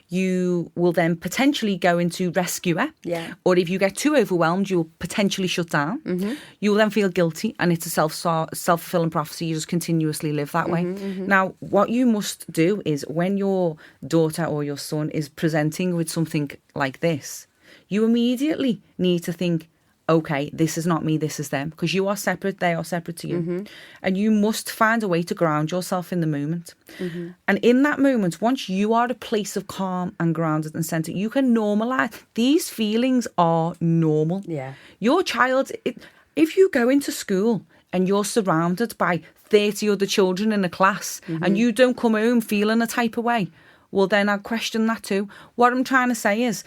You will then potentially go into rescuer.
Yeah.
Or if you get too overwhelmed, you'll potentially shut down. Mm-hmm. You will then feel guilty, and it's a self-fulfilling prophecy. You just continuously live that way. Now, what you must do is when your daughter or your son is presenting with something like this, you immediately need to think, okay, this is not me, this is them. Because you are separate, they are separate to you. And you must find a way to ground yourself in the moment. And in that moment, once you are at a place of calm and grounded and centered, you can normalise. These feelings are normal.
Yeah.
Your child, if you go into school and you're surrounded by 30 other children in a class and you don't come home feeling a type of way, well, then I'd question that too. What I'm trying to say is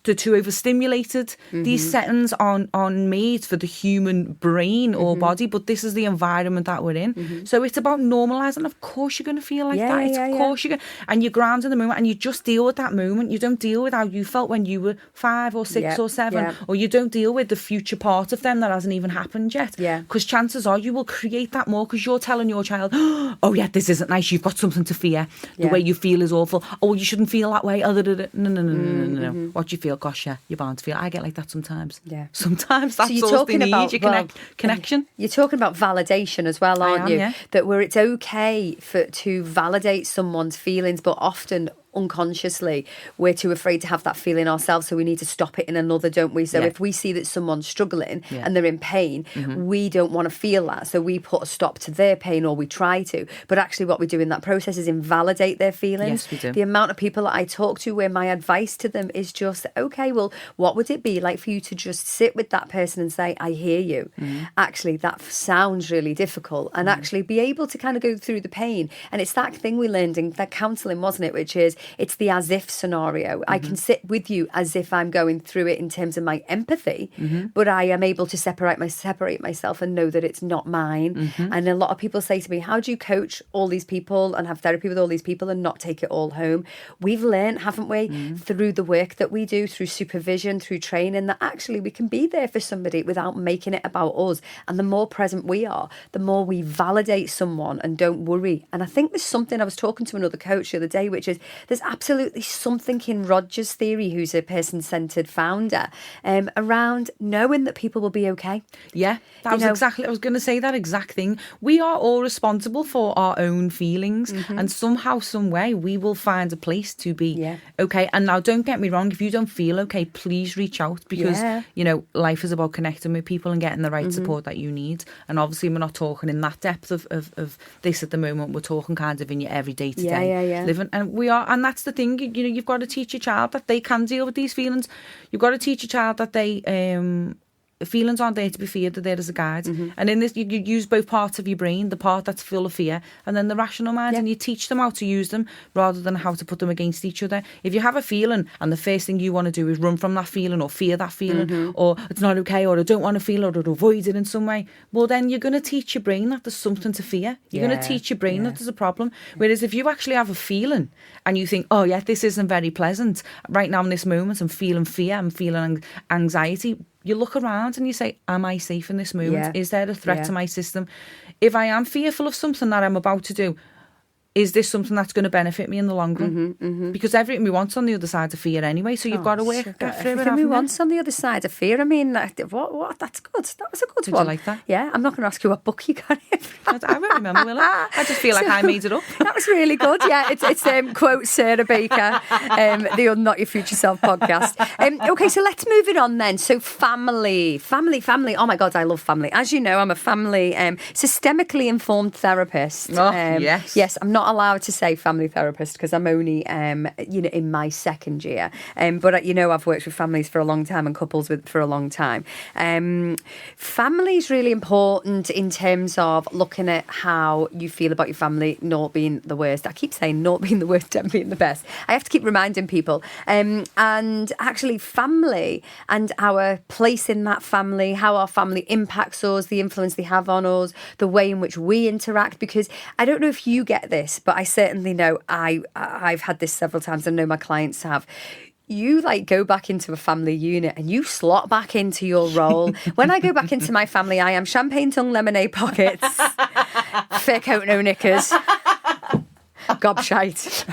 they're too overstimulated. These settings aren't made for the human brain or body, but this is the environment that we're in. So it's about normalising. Of course you're going to feel like that. Of course you're going to. And you're grounded in the moment and you just deal with that moment. You don't deal with how you felt when you were 5 or 6 or 7. Or you don't deal with the future part of them that hasn't even happened yet. Because chances are you will create that more because you're telling your child, oh yeah, this isn't nice. You've got something to fear. The way you feel is awful. Oh, you shouldn't feel that way. No. What do you feel? Gosh, yeah, you're bound to feel. I get like that sometimes. Yeah. Sometimes that's all they need. You connection.
You're talking about validation as well, aren't you? Yeah. That where it's okay to validate someone's feelings, but often unconsciously we're too afraid to have that feeling ourselves, so we need to stop it in another, don't we? So if we see that someone's struggling and they're in pain, we don't want to feel that, so we put a stop to their pain, or we try to, but actually what we do in that process is invalidate their feelings.
Yes, we do.
The amount of people that I talk to where my advice to them is just, okay, well, what would it be like for you to just sit with that person and say, I hear you. Actually, that sounds really difficult, and actually be able to kind of go through the pain. And it's that thing we learned in that counselling, wasn't it, which is it's the as if scenario. I can sit with you as if I'm going through it in terms of my empathy, but I am able to separate myself and know that it's not mine. And a lot of people say to me, how do you coach all these people and have therapy with all these people and not take it all home? We've learned, haven't we, through the work that we do, through supervision, through training, that actually we can be there for somebody without making it about us. And the more present we are, the more we validate someone and don't worry. And I think there's something, I was talking to another coach the other day, which is there's absolutely something in Roger's theory, who's a person-centred founder, around knowing that people will be okay.
Yeah, that was exactly, I was going to say that exact thing. We are all responsible for our own feelings, and somehow, some way, we will find a place to be okay. And now, don't get me wrong, if you don't feel okay, please reach out, because, life is about connecting with people and getting the right support that you need. And obviously, we're not talking in that depth of this at the moment. We're talking kind of in your everyday to-day living. And we are, and that's the thing, you've got to teach your child that they can deal with these feelings. You've got to teach your child that they feelings aren't there to be feared, they're there as a guide. And in this, you use both parts of your brain, the part that's full of fear and then the rational mind, and you teach them how to use them rather than how to put them against each other. If you have a feeling and the first thing you want to do is run from that feeling or fear that feeling, or it's not okay, or I don't want to feel it, or to avoid it in some way, well, then you're going to teach your brain that there's something to fear. You're going to teach your brain that there's a problem. Whereas if you actually have a feeling and you think, oh yeah, this isn't very pleasant right now in this moment, I'm feeling fear, I'm feeling anxiety, you look around and you say, am I safe in this moment? Is there a threat to my system? If I am fearful of something that I'm about to do, is this something that's going to benefit me in the long run? Because everything we want's on the other side of fear anyway, so you've got to get through it.
Everything we want's on the other side of fear. I mean, what? That's good. That was a good
Did
one.
You like that?
Yeah, I'm not going to ask you what book you got it from.
I won't remember, will I? I just feel like I made it up.
That was really good. Yeah, it's quote Sarah Baker, the Not Your Future Self podcast. Okay, so let's move it on then. So family. Oh my God, I love family. As you know, I'm a family systemically informed therapist.
Yes.
Yes, I'm not allowed to say family therapist because I'm only in my second year, but I've worked with families for a long time and couples for a long time. Family is really important in terms of looking at how you feel about your family not being the worst. I keep saying not being the worst, 10 being the best. I have to keep reminding people, and actually family and our place in that family, how our family impacts us, the influence they have on us, the way in which we interact. Because I don't know if you get this, but I certainly know I've had this several times. I know my clients have. You go back into a family unit and you slot back into your role. When I go back into my family, I am champagne tongue, lemonade pockets, fur coat, no knickers. Gobshite.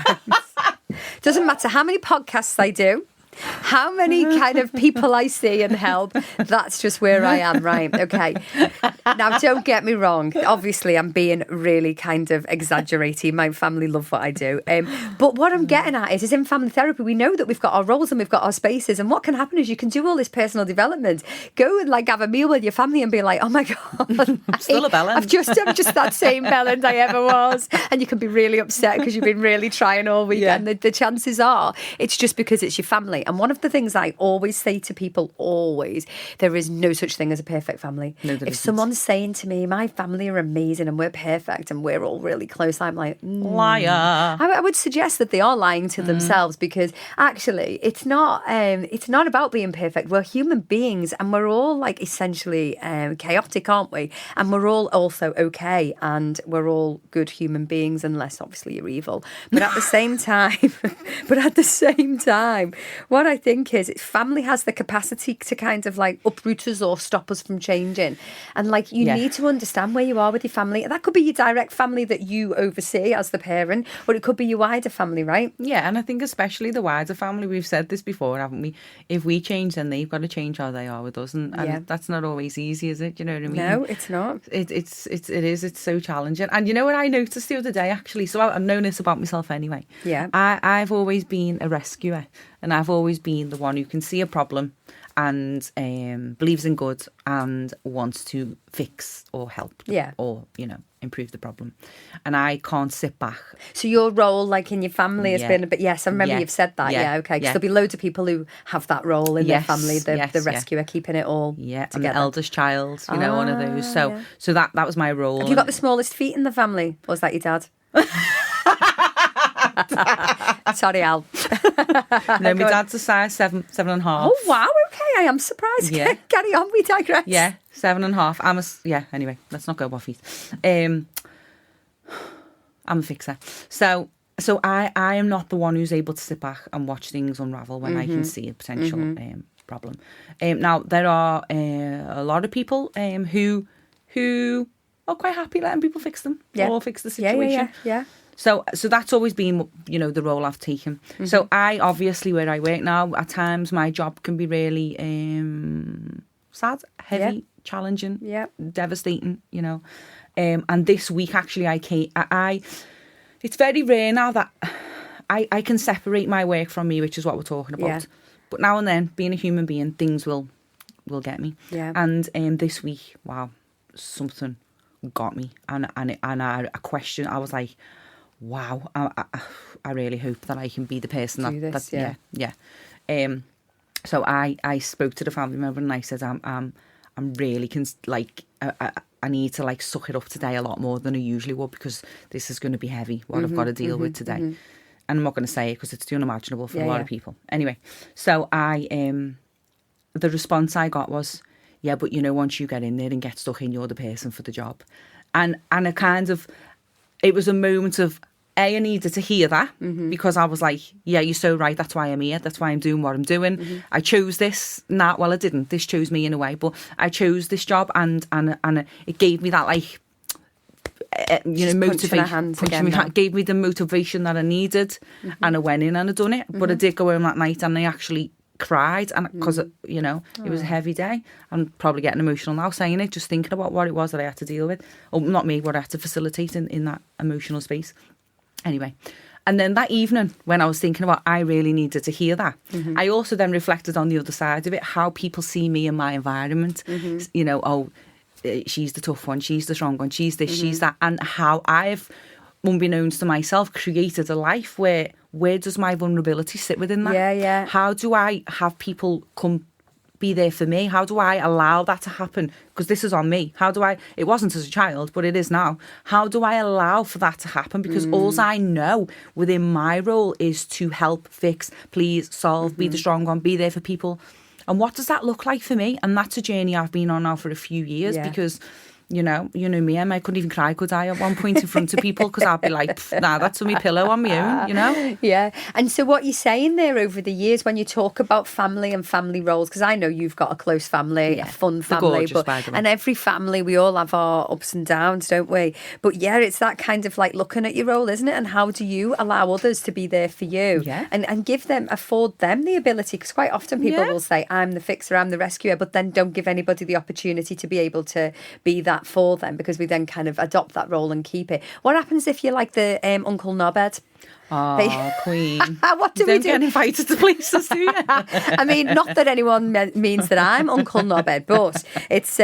Doesn't matter how many podcasts I do, how many kind of people I see and help, that's just where I am, right? Okay. Now, don't get me wrong. Obviously, I'm being really kind of exaggerating. My family love what I do. But what I'm getting at is in family therapy, we know that we've got our roles and we've got our spaces. And what can happen is you can do all this personal development, go and like have a meal with your family and be like, oh my God,
I'm still a bellend.
I'm just that same bellend I ever was. And you can be really upset because you've been really trying all week. And the chances are it's just because it's your family. And one of the things I always say to people, there is no such thing as a perfect family.
No,
if someone's saying to me, my family are amazing and we're perfect and we're all really close, I'm like,
liar.
I would suggest that they are lying to themselves, because actually it's not about being perfect. We're human beings and we're all like essentially chaotic, aren't we? And we're all also okay, and we're all good human beings, unless obviously you're evil. But at the same time, what I think is family has the capacity to kind of like uproot us or stop us from changing. And like you need to understand where you are with your family. That could be your direct family that you oversee as the parent, or it could be your wider family, right?
Yeah, and I think especially the wider family, we've said this before, haven't we? If we change, then they've got to change how they are with us. And that's not always easy, is it? You know what I mean?
No, it's not.
It is. It's so challenging. And you know what I noticed the other day, actually? So I've known this about myself anyway.
Yeah.
I've always been a rescuer, and I've always been the one who can see a problem and believes in good and wants to fix or help or, improve the problem. And I can't sit back.
So your role, like in your family, has been a bit, yes, I remember you've said that, okay. Because there'll be loads of people who have that role in their family, the rescuer, keeping it all together.
I'm the eldest child, one of those. So that was my role.
Have you got the smallest feet in the family? Or is that your dad? Sorry, Al.
No, my dad's a size 7.5.
Oh wow, okay, I am surprised.
Yeah.
Carry on, we digress.
Yeah, 7.5. Anyway, let's not go off feet. I'm a fixer. So I am not the one who's able to sit back and watch things unravel when I can see a potential problem. Now there are a lot of people who are quite happy letting people fix them or fix the situation.
Yeah.
So that's always been, the role I've taken. So I obviously, where I work now, at times my job can be really sad, heavy, challenging, devastating, And this week, actually, it's very rare now that I can separate my work from me, which is what we're talking about. Yeah. But now and then, being a human being, things will get me. Yeah. And this week, wow, something got me. And a question, I was like, wow, I really hope that I can be the person that so I spoke to the family member and I said, I'm really I need to like suck it up today a lot more than I usually would, because this is going to be heavy, what I've got to deal with today. And I'm not going to say it because it's too unimaginable for a lot of people. Anyway, so the response I got was, yeah, but once you get in there and get stuck in, you're the person for the job. And it was a moment of, I needed to hear that because I was like, yeah, you're so right. That's why I'm here. That's why I'm doing what I'm doing. I chose this. Well, I didn't. This chose me in a way, but I chose this job and it gave me that motivation. Gave me the motivation that I needed, and I went in and I done it. But I did go home that night and I actually cried, and because it was a heavy day. I'm probably getting emotional now saying it, just thinking about what it was that I had to deal with, or not me, what I had to facilitate in that emotional space. Anyway, and then that evening when I was thinking about, I really needed to hear that, I also then reflected on the other side of it, how people see me in my environment. She's the tough one, she's the strong one, she's this, she's that, and how I've, unbeknownst to myself, created a life where does my vulnerability sit within that?
Yeah.
How do I have people come be there for me? How do I allow that to happen? Because this is on me. It wasn't as a child, but it is now. How do I allow for that to happen? Because all I know within my role is to help, fix, please, solve, be the strong one, be there for people. And what does that look like for me? And that's a journey I've been on now for a few years, because You know me, Emma, I couldn't even cry, could I, at one point in front of people, because I'd be like, nah, that's on my pillow on my own, you know?
Yeah. And so what you're saying there over the years when you talk about family and family roles, because I know you've got a close family, a fun family,
gorgeous, by the way.
and every family, we all have our ups and downs, don't we? But yeah, it's that kind of like looking at your role, isn't it? And how do you allow others to be there for you?
Yeah.
And afford them the ability, because quite often people will say, I'm the fixer, I'm the rescuer, but then don't give anybody the opportunity to be able to be that for them, because we then kind of adopt that role and keep it. What happens if you're like the Uncle Knobhead?
Oh, Queen.
What do we do?
Don't get invited to places, do you?
I mean, not that anyone means that I'm Uncle Knobhead, but it's,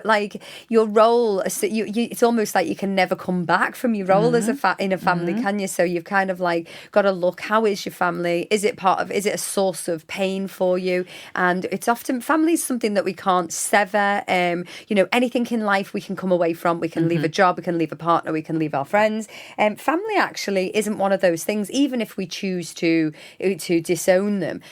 like your role, so it's almost like you can never come back from your role as in a family, can you? So you've kind of like got to look, how is your family? Is it a source of pain for you? And it's often, family is something that we can't sever. Anything in life we can come away from. We can leave a job, we can leave a partner, we can leave our friends. Family actually isn't one of those things, even if we choose to disown them.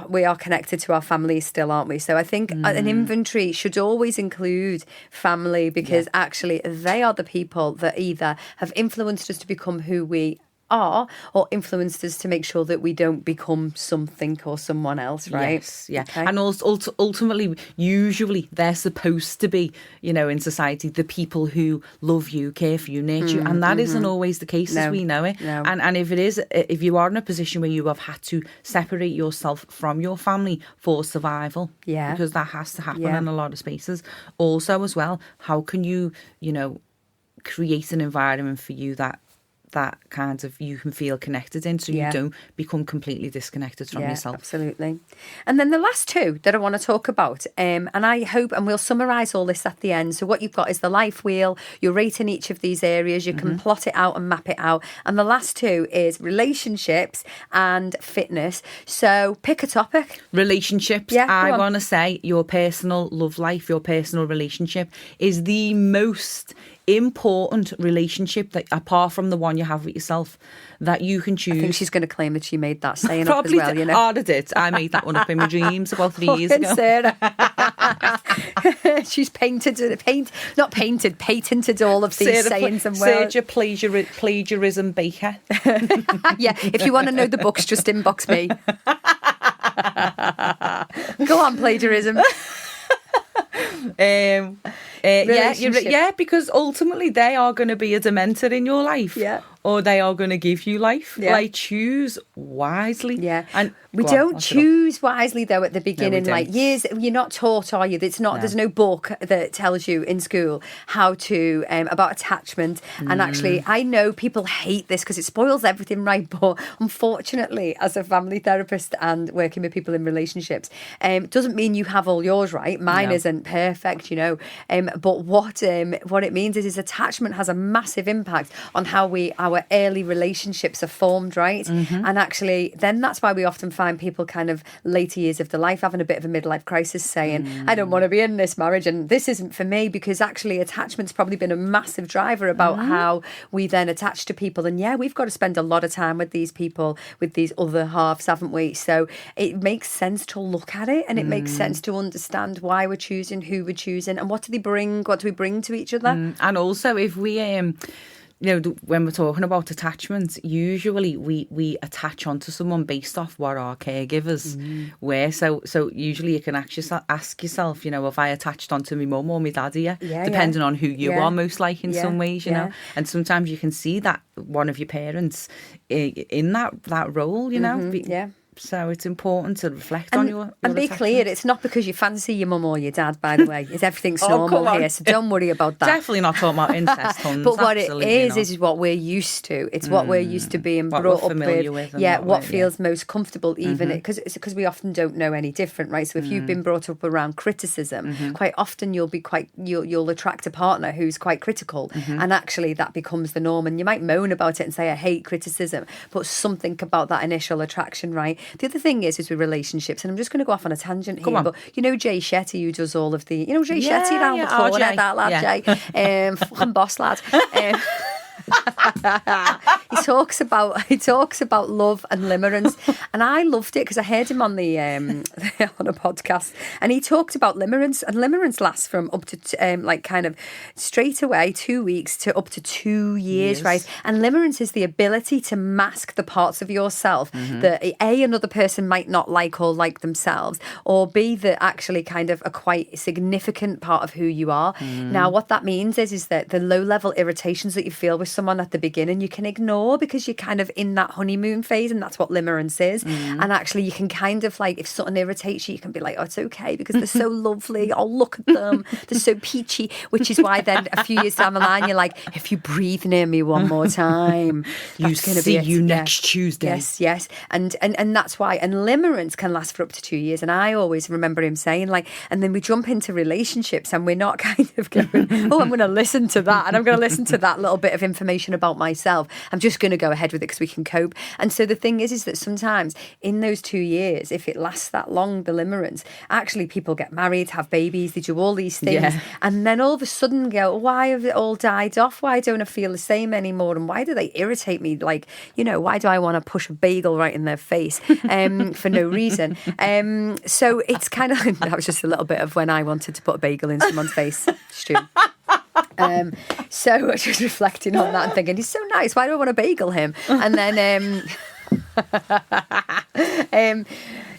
We are connected to our families still, aren't we? So I think an inventory should always include family, because actually they are the people that either have influenced us to become who we are, or influenced us to make sure that we don't become something or someone else, right?
Yes, yeah.
Okay.
And also, ultimately, usually they're supposed to be, in society, the people who love you, care for you, nurture you, and that isn't always the case as we know it.
No.
And if you are in a position where you have had to separate yourself from your family for survival, because that has to happen in a lot of spaces. Also, as well, how can you, create an environment for you that kind of you can feel connected in, so you don't become completely disconnected from yourself.
Absolutely. And then the last two that I want to talk about, and I hope, and we'll summarise all this at the end. So what you've got is the life wheel. You're rating each of these areas. You can plot it out and map it out. And the last two is relationships and fitness. So pick a topic.
Relationships. I want to say your personal love life, your personal relationship is the most important relationship, that apart from the one you have with yourself, that you can choose.
I think she's going to claim that she made that saying up as well,
I did. I made that one up in my dreams about 3 years ago.
Sarah. She's patented all of these
Sarah,
sayings and words.
Serge Plagiarism Baker.
Yeah, if you want to know the books, just inbox me. Go on, plagiarism.
Because ultimately they are going to be a dementor in your life, or they are going to give you life. Like, choose wisely.
And we don't choose wisely though at the beginning. Like years, you're not taught, are you? It's not. There's no book that tells you in school how to about attachment. And actually, I know people hate this because it spoils everything, right? But unfortunately, as a family therapist and working with people in relationships, doesn't mean you have all yours right. Mine isn't perfect, but what it means is attachment has a massive impact on how our early relationships are formed, right? And actually, then that's why we often find people kind of later years of their life having a bit of a midlife crisis, saying, I don't want to be in this marriage and this isn't for me, because actually attachment's probably been a massive driver about how we then attach to people. And we've got to spend a lot of time with these people, with these other halves, haven't we? So it makes sense to look at it, and it makes sense to understand why we're choosing, who we're choosing, and what do we bring to each other.
And also, if we when we're talking about attachments, usually we attach onto someone based off what our caregivers were. So usually you can ask yourself, have I attached onto my mum or my dad here? Depending on who you are, most like in some ways, you know. And sometimes you can see that one of your parents in that role, So it's important to reflect on your
and be clear, it's not because you fancy your mum or your dad, by the way. Everything's normal here, so don't worry about that.
Definitely not talking about incest, tons.
But what it is what we're used to. It's what we're used to being brought up with. What feels most comfortable, even because we often don't know any different, right? So if you've been brought up around criticism, quite often you'll attract a partner who's quite critical, and actually that becomes the norm. And you might moan about it and say, I hate criticism, but something about that initial attraction, right? The other thing is with relationships, and I'm just going to go off on a tangent here, but Jay Shetty, who does all of the, Jay Shetty around the corner, that lad, Jay, fucking boss lad. He talks about love and limerence, and I loved it because I heard him on the on a podcast, and he talked about limerence, and limerence lasts from up to like kind of straight away 2 weeks to up to 2 years, right? And limerence is the ability to mask the parts of yourself that another person might not like or like themselves, or B, that actually kind of a quite significant part of who you are. Now, what that means is that the low level irritations that you feel with someone at the beginning, you can ignore because you're kind of in that honeymoon phase, and that's what limerence is. And actually, you can kind of like, if something irritates you, you can be like, oh, it's okay because they're so lovely. Oh, look at them. They're so peachy, which is why then a few years down the line, you're like, if you breathe near me one more time,
see you next Tuesday.
Yes. And that's why. And limerence can last for up to 2 years. And I always remember him saying, like, and then we jump into relationships and we're not kind of going, oh, I'm going to listen to that and I'm going to listen to that little bit of information about myself. I'm just going to go ahead with it because we can cope. And so the thing is that sometimes in those 2 years, if it lasts that long, the limerence, actually people get married, have babies, they do all these things. And then all of a sudden go, why have it all died off? Why don't I feel the same anymore? And why do they irritate me? Like, why do I want to push a bagel right in their face for no reason? So it's kind of, that was just a little bit of when I wanted to put a bagel in someone's face. Stu. So I was just reflecting on that and thinking, he's so nice, why do I want to bagel him? And then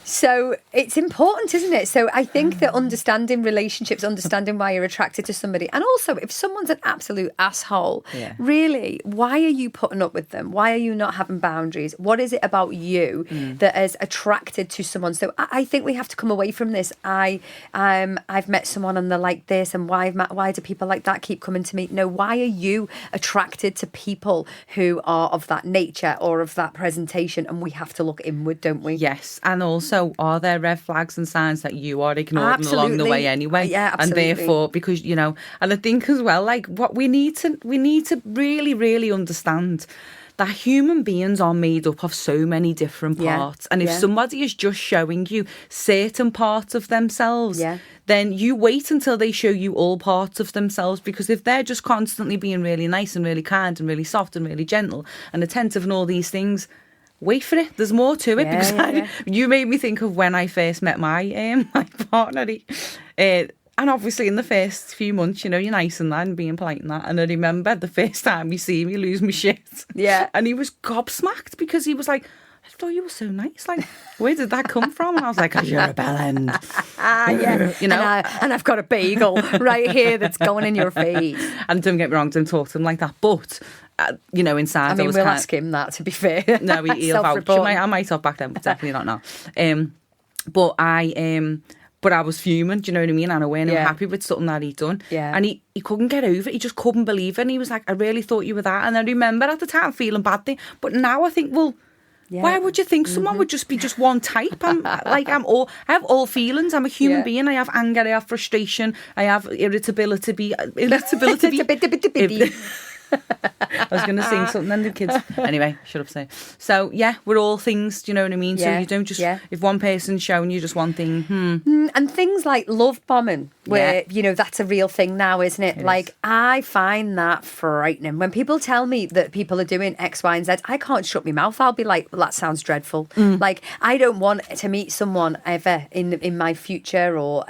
so it's important, isn't it? So I think that understanding relationships, understanding why you're attracted to somebody, and also if someone's an absolute asshole, really, why are you putting up with them? Why are you not having boundaries? What is it about you that is attracted to someone? So I think we have to come away from this. I've met someone and they're like this, and why do people like that keep coming to me? No, why are you attracted to people who are of that nature or of that presentation? And we have to look inward, don't we?
Yes, and also, are there red flags and signs that you are ignoring along the way anyway?
Yeah, absolutely.
And therefore, because, and I think as well, like, what we need to really, really understand that human beings are made up of so many different parts. And if somebody is just showing you certain parts of themselves, then you wait until they show you all parts of themselves, because if they're just constantly being really nice and really kind and really soft and really gentle and attentive and all these things, wait for it. There's more to it, because you made me think of when I first met my partner. And obviously in the first few months, you're nice and that and being polite and that. And I remember the first time you see me lose my shit.
Yeah.
And he was gobsmacked because he was like, I thought you were so nice. Like, where did that come from? And I was like, you're a bellend.
And I've got a bagel right here that's going in your face.
And don't get me wrong, don't talk to him like that. But, inside,
I mean, we'll ask him that, to be fair.
No, he'll vouch. I might have back then, but definitely not now. But I was fuming, do you know what I mean? And I wasn't happy with something that he'd done.
Yeah.
And he couldn't get over it. He just couldn't believe it. And he was like, I really thought you were that. And I remember at the time feeling badly. But now I think, well, why would you think someone would just be just one type? I have all feelings. I'm a human being. I have anger, I have frustration, I have irritability. I was going to sing something then the kids. Anyway, shut up, say. So, we're all things, do you know what I mean? So you don't just, if one person's showing you just one thing.
And things like love bombing, where, that's a real thing now, isn't it? I find that frightening. When people tell me that people are doing X, Y, and Z, I can't shut my mouth. I'll be like, well, that sounds dreadful. Like, I don't want to meet someone ever in my future, or,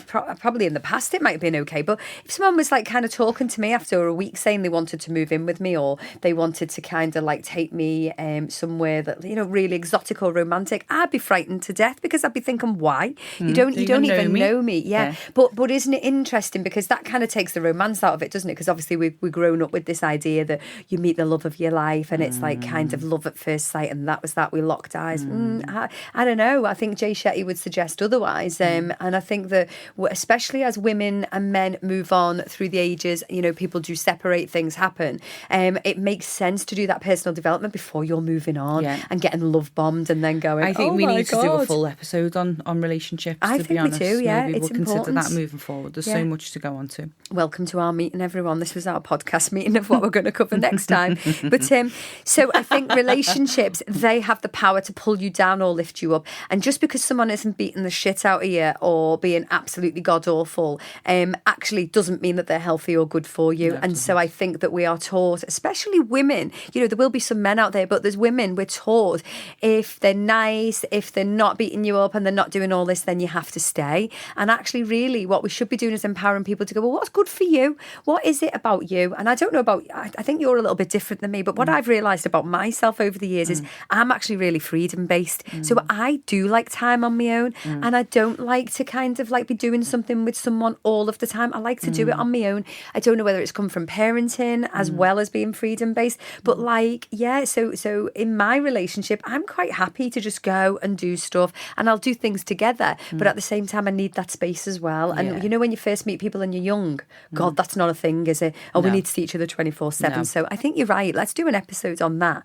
probably in the past it might have been okay. But if someone was like kind of talking to me after a week saying they wanted to move in with me, or they wanted to kind of like take me somewhere that, really exotic or romantic, I'd be frightened to death, because I'd be thinking, why? You don't even know me. Yeah. But isn't it interesting, because that kind of takes the romance out of it, doesn't it? Because obviously we've grown up with this idea that you meet the love of your life, and it's like kind of love at first sight, and that was that, we locked eyes. I don't know. I think Jay Shetty would suggest otherwise. And I think that especially as women and men move on through the ages, people do separate, things happen. It makes sense to do that personal development before you're moving on and getting love bombed and then going,
I think we need to do a full episode on relationships, to be honest.
We do,
Maybe
it's
we'll consider
important.
that moving forward. There's so much to go on to.
Welcome to our meeting, everyone. This was our podcast meeting of what we're going to cover next time. But so I think relationships, they have the power to pull you down or lift you up. And just because someone isn't beating the shit out of you or being absolutely god awful, actually doesn't mean that they're healthy or good for you. No, and so I think think that we are taught, especially women, you know, there will be some men out there, but there's women, we're taught if they're nice, if they're not beating you up and they're not doing all this, then you have to stay. And actually, really, what we should be doing is empowering people to go, well, what's good for you? What is it about you? And I don't know about, I think you're a little bit different than me, but what I've realised about myself over the years is I'm actually really freedom based. So I do like time on my own, and I don't like to kind of like be doing something with someone all of the time. I like to do it on my own. I don't know whether it's come from parenting as well as being freedom based, but like, yeah, so in my relationship, I'm quite happy to just go and do stuff, and I'll do things together, but at the same time I need that space as well. And you know, when you first meet people and you're young, God, that's not a thing, is it? Oh, we need to see each other 24/7. So I think you're right. Let's do an episode on that.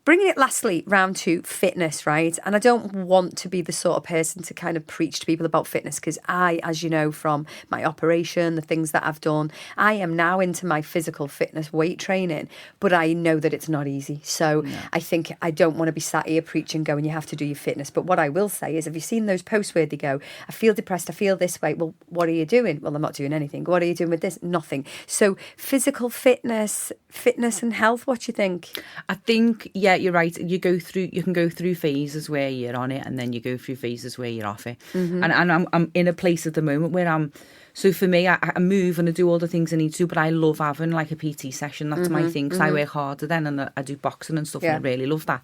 Bringing it lastly round to fitness, right? And I don't want to be the sort of person to kind of preach to people about fitness, because I, as you know from my operation, the things that I've done, I am now into my physical fitness weight training, but I know that it's not easy. So I think I don't want to be sat here preaching going, you have to do your fitness. But what I will say is, have you seen those posts where they go, I feel depressed, I feel this way. Well, what are you doing? Well, I'm not doing anything. What are you doing with this? Nothing. So physical fitness and health, what do you think?
I think, yeah, you're right. You can go through phases where you're on it, and then you go through phases where you're off it. And I'm in a place at the moment where so for me, I move and I do all the things I need to, but I love having like a PT session. That's my thing, because I work harder then, and I do boxing and stuff, and I really love that.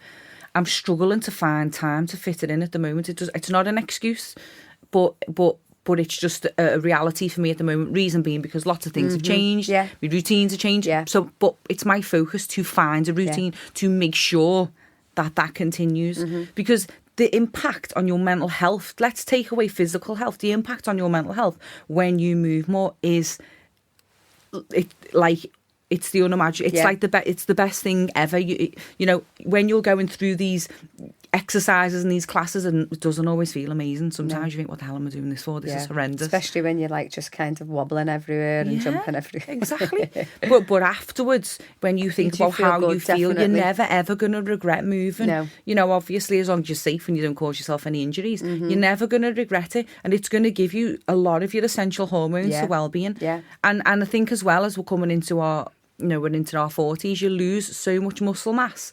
I'm struggling to find time to fit it in at the moment. It's not an excuse, but it's just a reality for me at the moment. Reason being because lots of things have changed. My routines have changed. So, but it's my focus to find a routine to make sure that continues. Because the impact on your mental health, let's take away physical health, the impact on your mental health when you move more is it's the unimaginable. It's like it's the best thing ever. You know, when you're going through these exercises and these classes, and it doesn't always feel amazing. Sometimes you think, what the hell am I doing this for? This is horrendous.
Especially when you're like just kind of wobbling everywhere and jumping everywhere.
Exactly. but afterwards, when you think about how you feel, definitely. You're never ever going to regret moving. No. You know, obviously, as long as you're safe and you don't cause yourself any injuries, you're never going to regret it, and it's going to give you a lot of your essential hormones for well-being. And I think as well, as we're coming into our we're into our 40s, you lose so much muscle mass,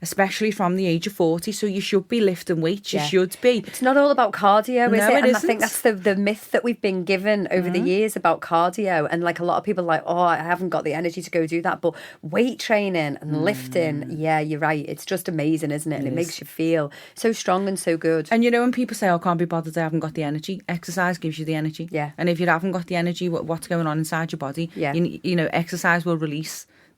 especially from the age of 40. So you should be lifting weights. You should be.
It's not all about cardio, is it? And
isn't.
I think that's the myth that we've been given over the years about cardio. And like a lot of people are like, oh, I haven't got the energy to go do that. But weight training and lifting, you're right. It's just amazing, isn't it? And it makes you feel so strong and so good.
And you know, when people say, oh, I can't be bothered, I haven't got the energy, exercise gives you the energy. And if you haven't got the energy, what's going on inside your body? You know, exercise will release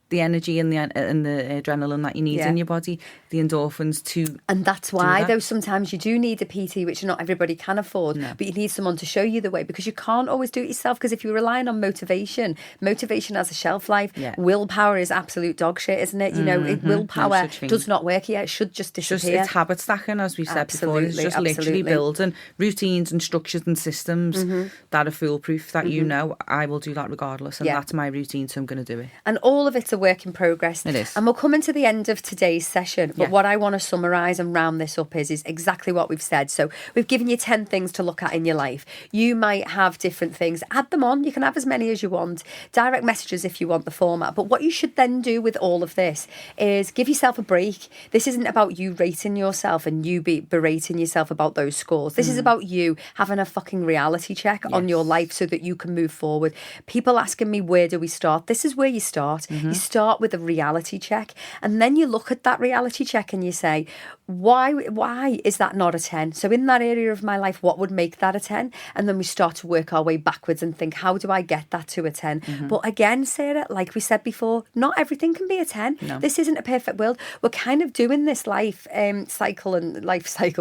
the energy and the adrenaline that you need in your body, the endorphins to.
And that's why, though, sometimes you do need a PT, which not everybody can afford, but you need someone to show you the way, because you can't always do it yourself. Because if you're relying on motivation has a shelf life. Willpower is absolute dog shit, isn't it? You know, willpower does not work here. It should just disappear.
It's habit stacking, as we've said before. It's just literally building routines and structures and systems that are foolproof, that you know, I will do that regardless. And that's my routine, so I'm going to do it.
And all of it's a work in progress.
It is.
And we'll come into the end of today's session, but what I want to summarise and round this up is exactly what we've said. So we've given you 10 things to look at in your life. You might have different things. Add them on. You can have as many as you want. Direct messages if you want the format. But what you should then do with all of this is give yourself a break. This isn't about you rating yourself and you berating yourself about those scores. This is about you having a fucking reality check on your life so that you can move forward. People asking me, where do we start? This is where you start. You start with a reality check, and then you look at that reality check and you say, why is that not a 10? So in that area of my life, what would make that a 10? And then we start to work our way backwards and think, how do I get that to a 10? But again, Sarah, like we said before, not everything can be a 10. No. This isn't a perfect world. We're kind of doing this life cycle.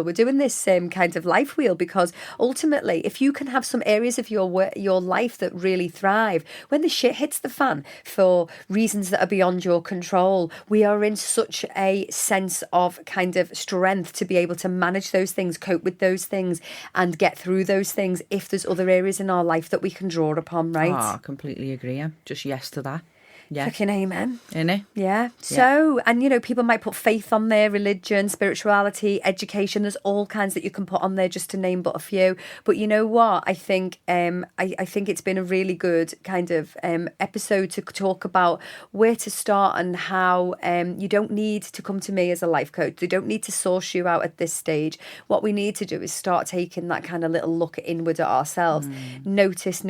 We're doing this kind of life wheel, because ultimately, if you can have some areas of your life that really thrive, when the shit hits the fan for reasons that are beyond your control, we are in such a sense of kind of strength to be able to manage those things, cope with those things, and get through those things if there's other areas in our life that we can draw upon, right?
I completely agree. I'm just yes to that. Yeah.
Fucking amen.
Innit?
Yeah. So, and you know, people might put faith on there, religion, spirituality, education. There's all kinds that you can put on there, just to name but a few. But you know what? I think I think it's been a really good kind of episode to talk about where to start and how you don't need to come to me as a life coach. They don't need to source you out at this stage. What we need to do is start taking that kind of little look inward at ourselves. Notice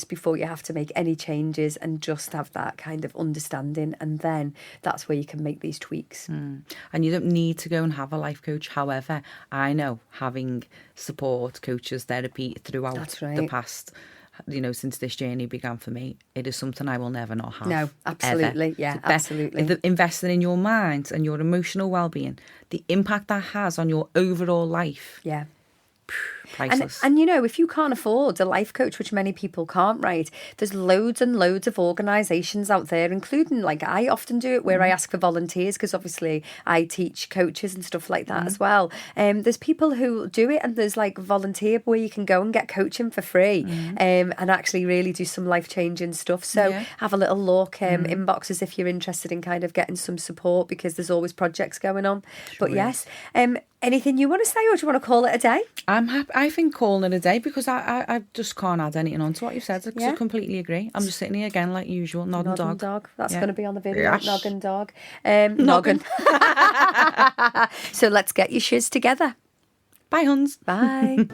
before you have to make any changes, and just have that kind of understanding, and then that's where you can make these tweaks.
And you don't need to go and have a life coach. However, I know having support, coaches, therapy throughout the past, you know, since this journey began for me, it is something I will never not have.
No, absolutely.
Ever.
Yeah, absolutely.
Investing in your mind and your emotional well-being, the impact that has on your overall life.
Yeah.
Priceless.
And you know, if you can't afford a life coach, which many people can't, right, there's loads and loads of organisations out there, including, like, I often do it where I ask for volunteers, because obviously I teach coaches and stuff like that as well. There's people who do it, and there's like volunteer where you can go and get coaching for free and actually really do some life-changing stuff. So have a little look, inboxes if you're interested in kind of getting some support, because there's always projects going on. But yes, anything you want to say, or do you want to call it a day?
I'm happy. I think calling it a day, because I just can't add anything on to what you've said. I completely agree. I'm just sitting here again like usual, nodding dog.
That's going to be on the video.
Yes.
Noggin dog. Noggin. So let's get your shiz together.
Bye, Huns.
Bye.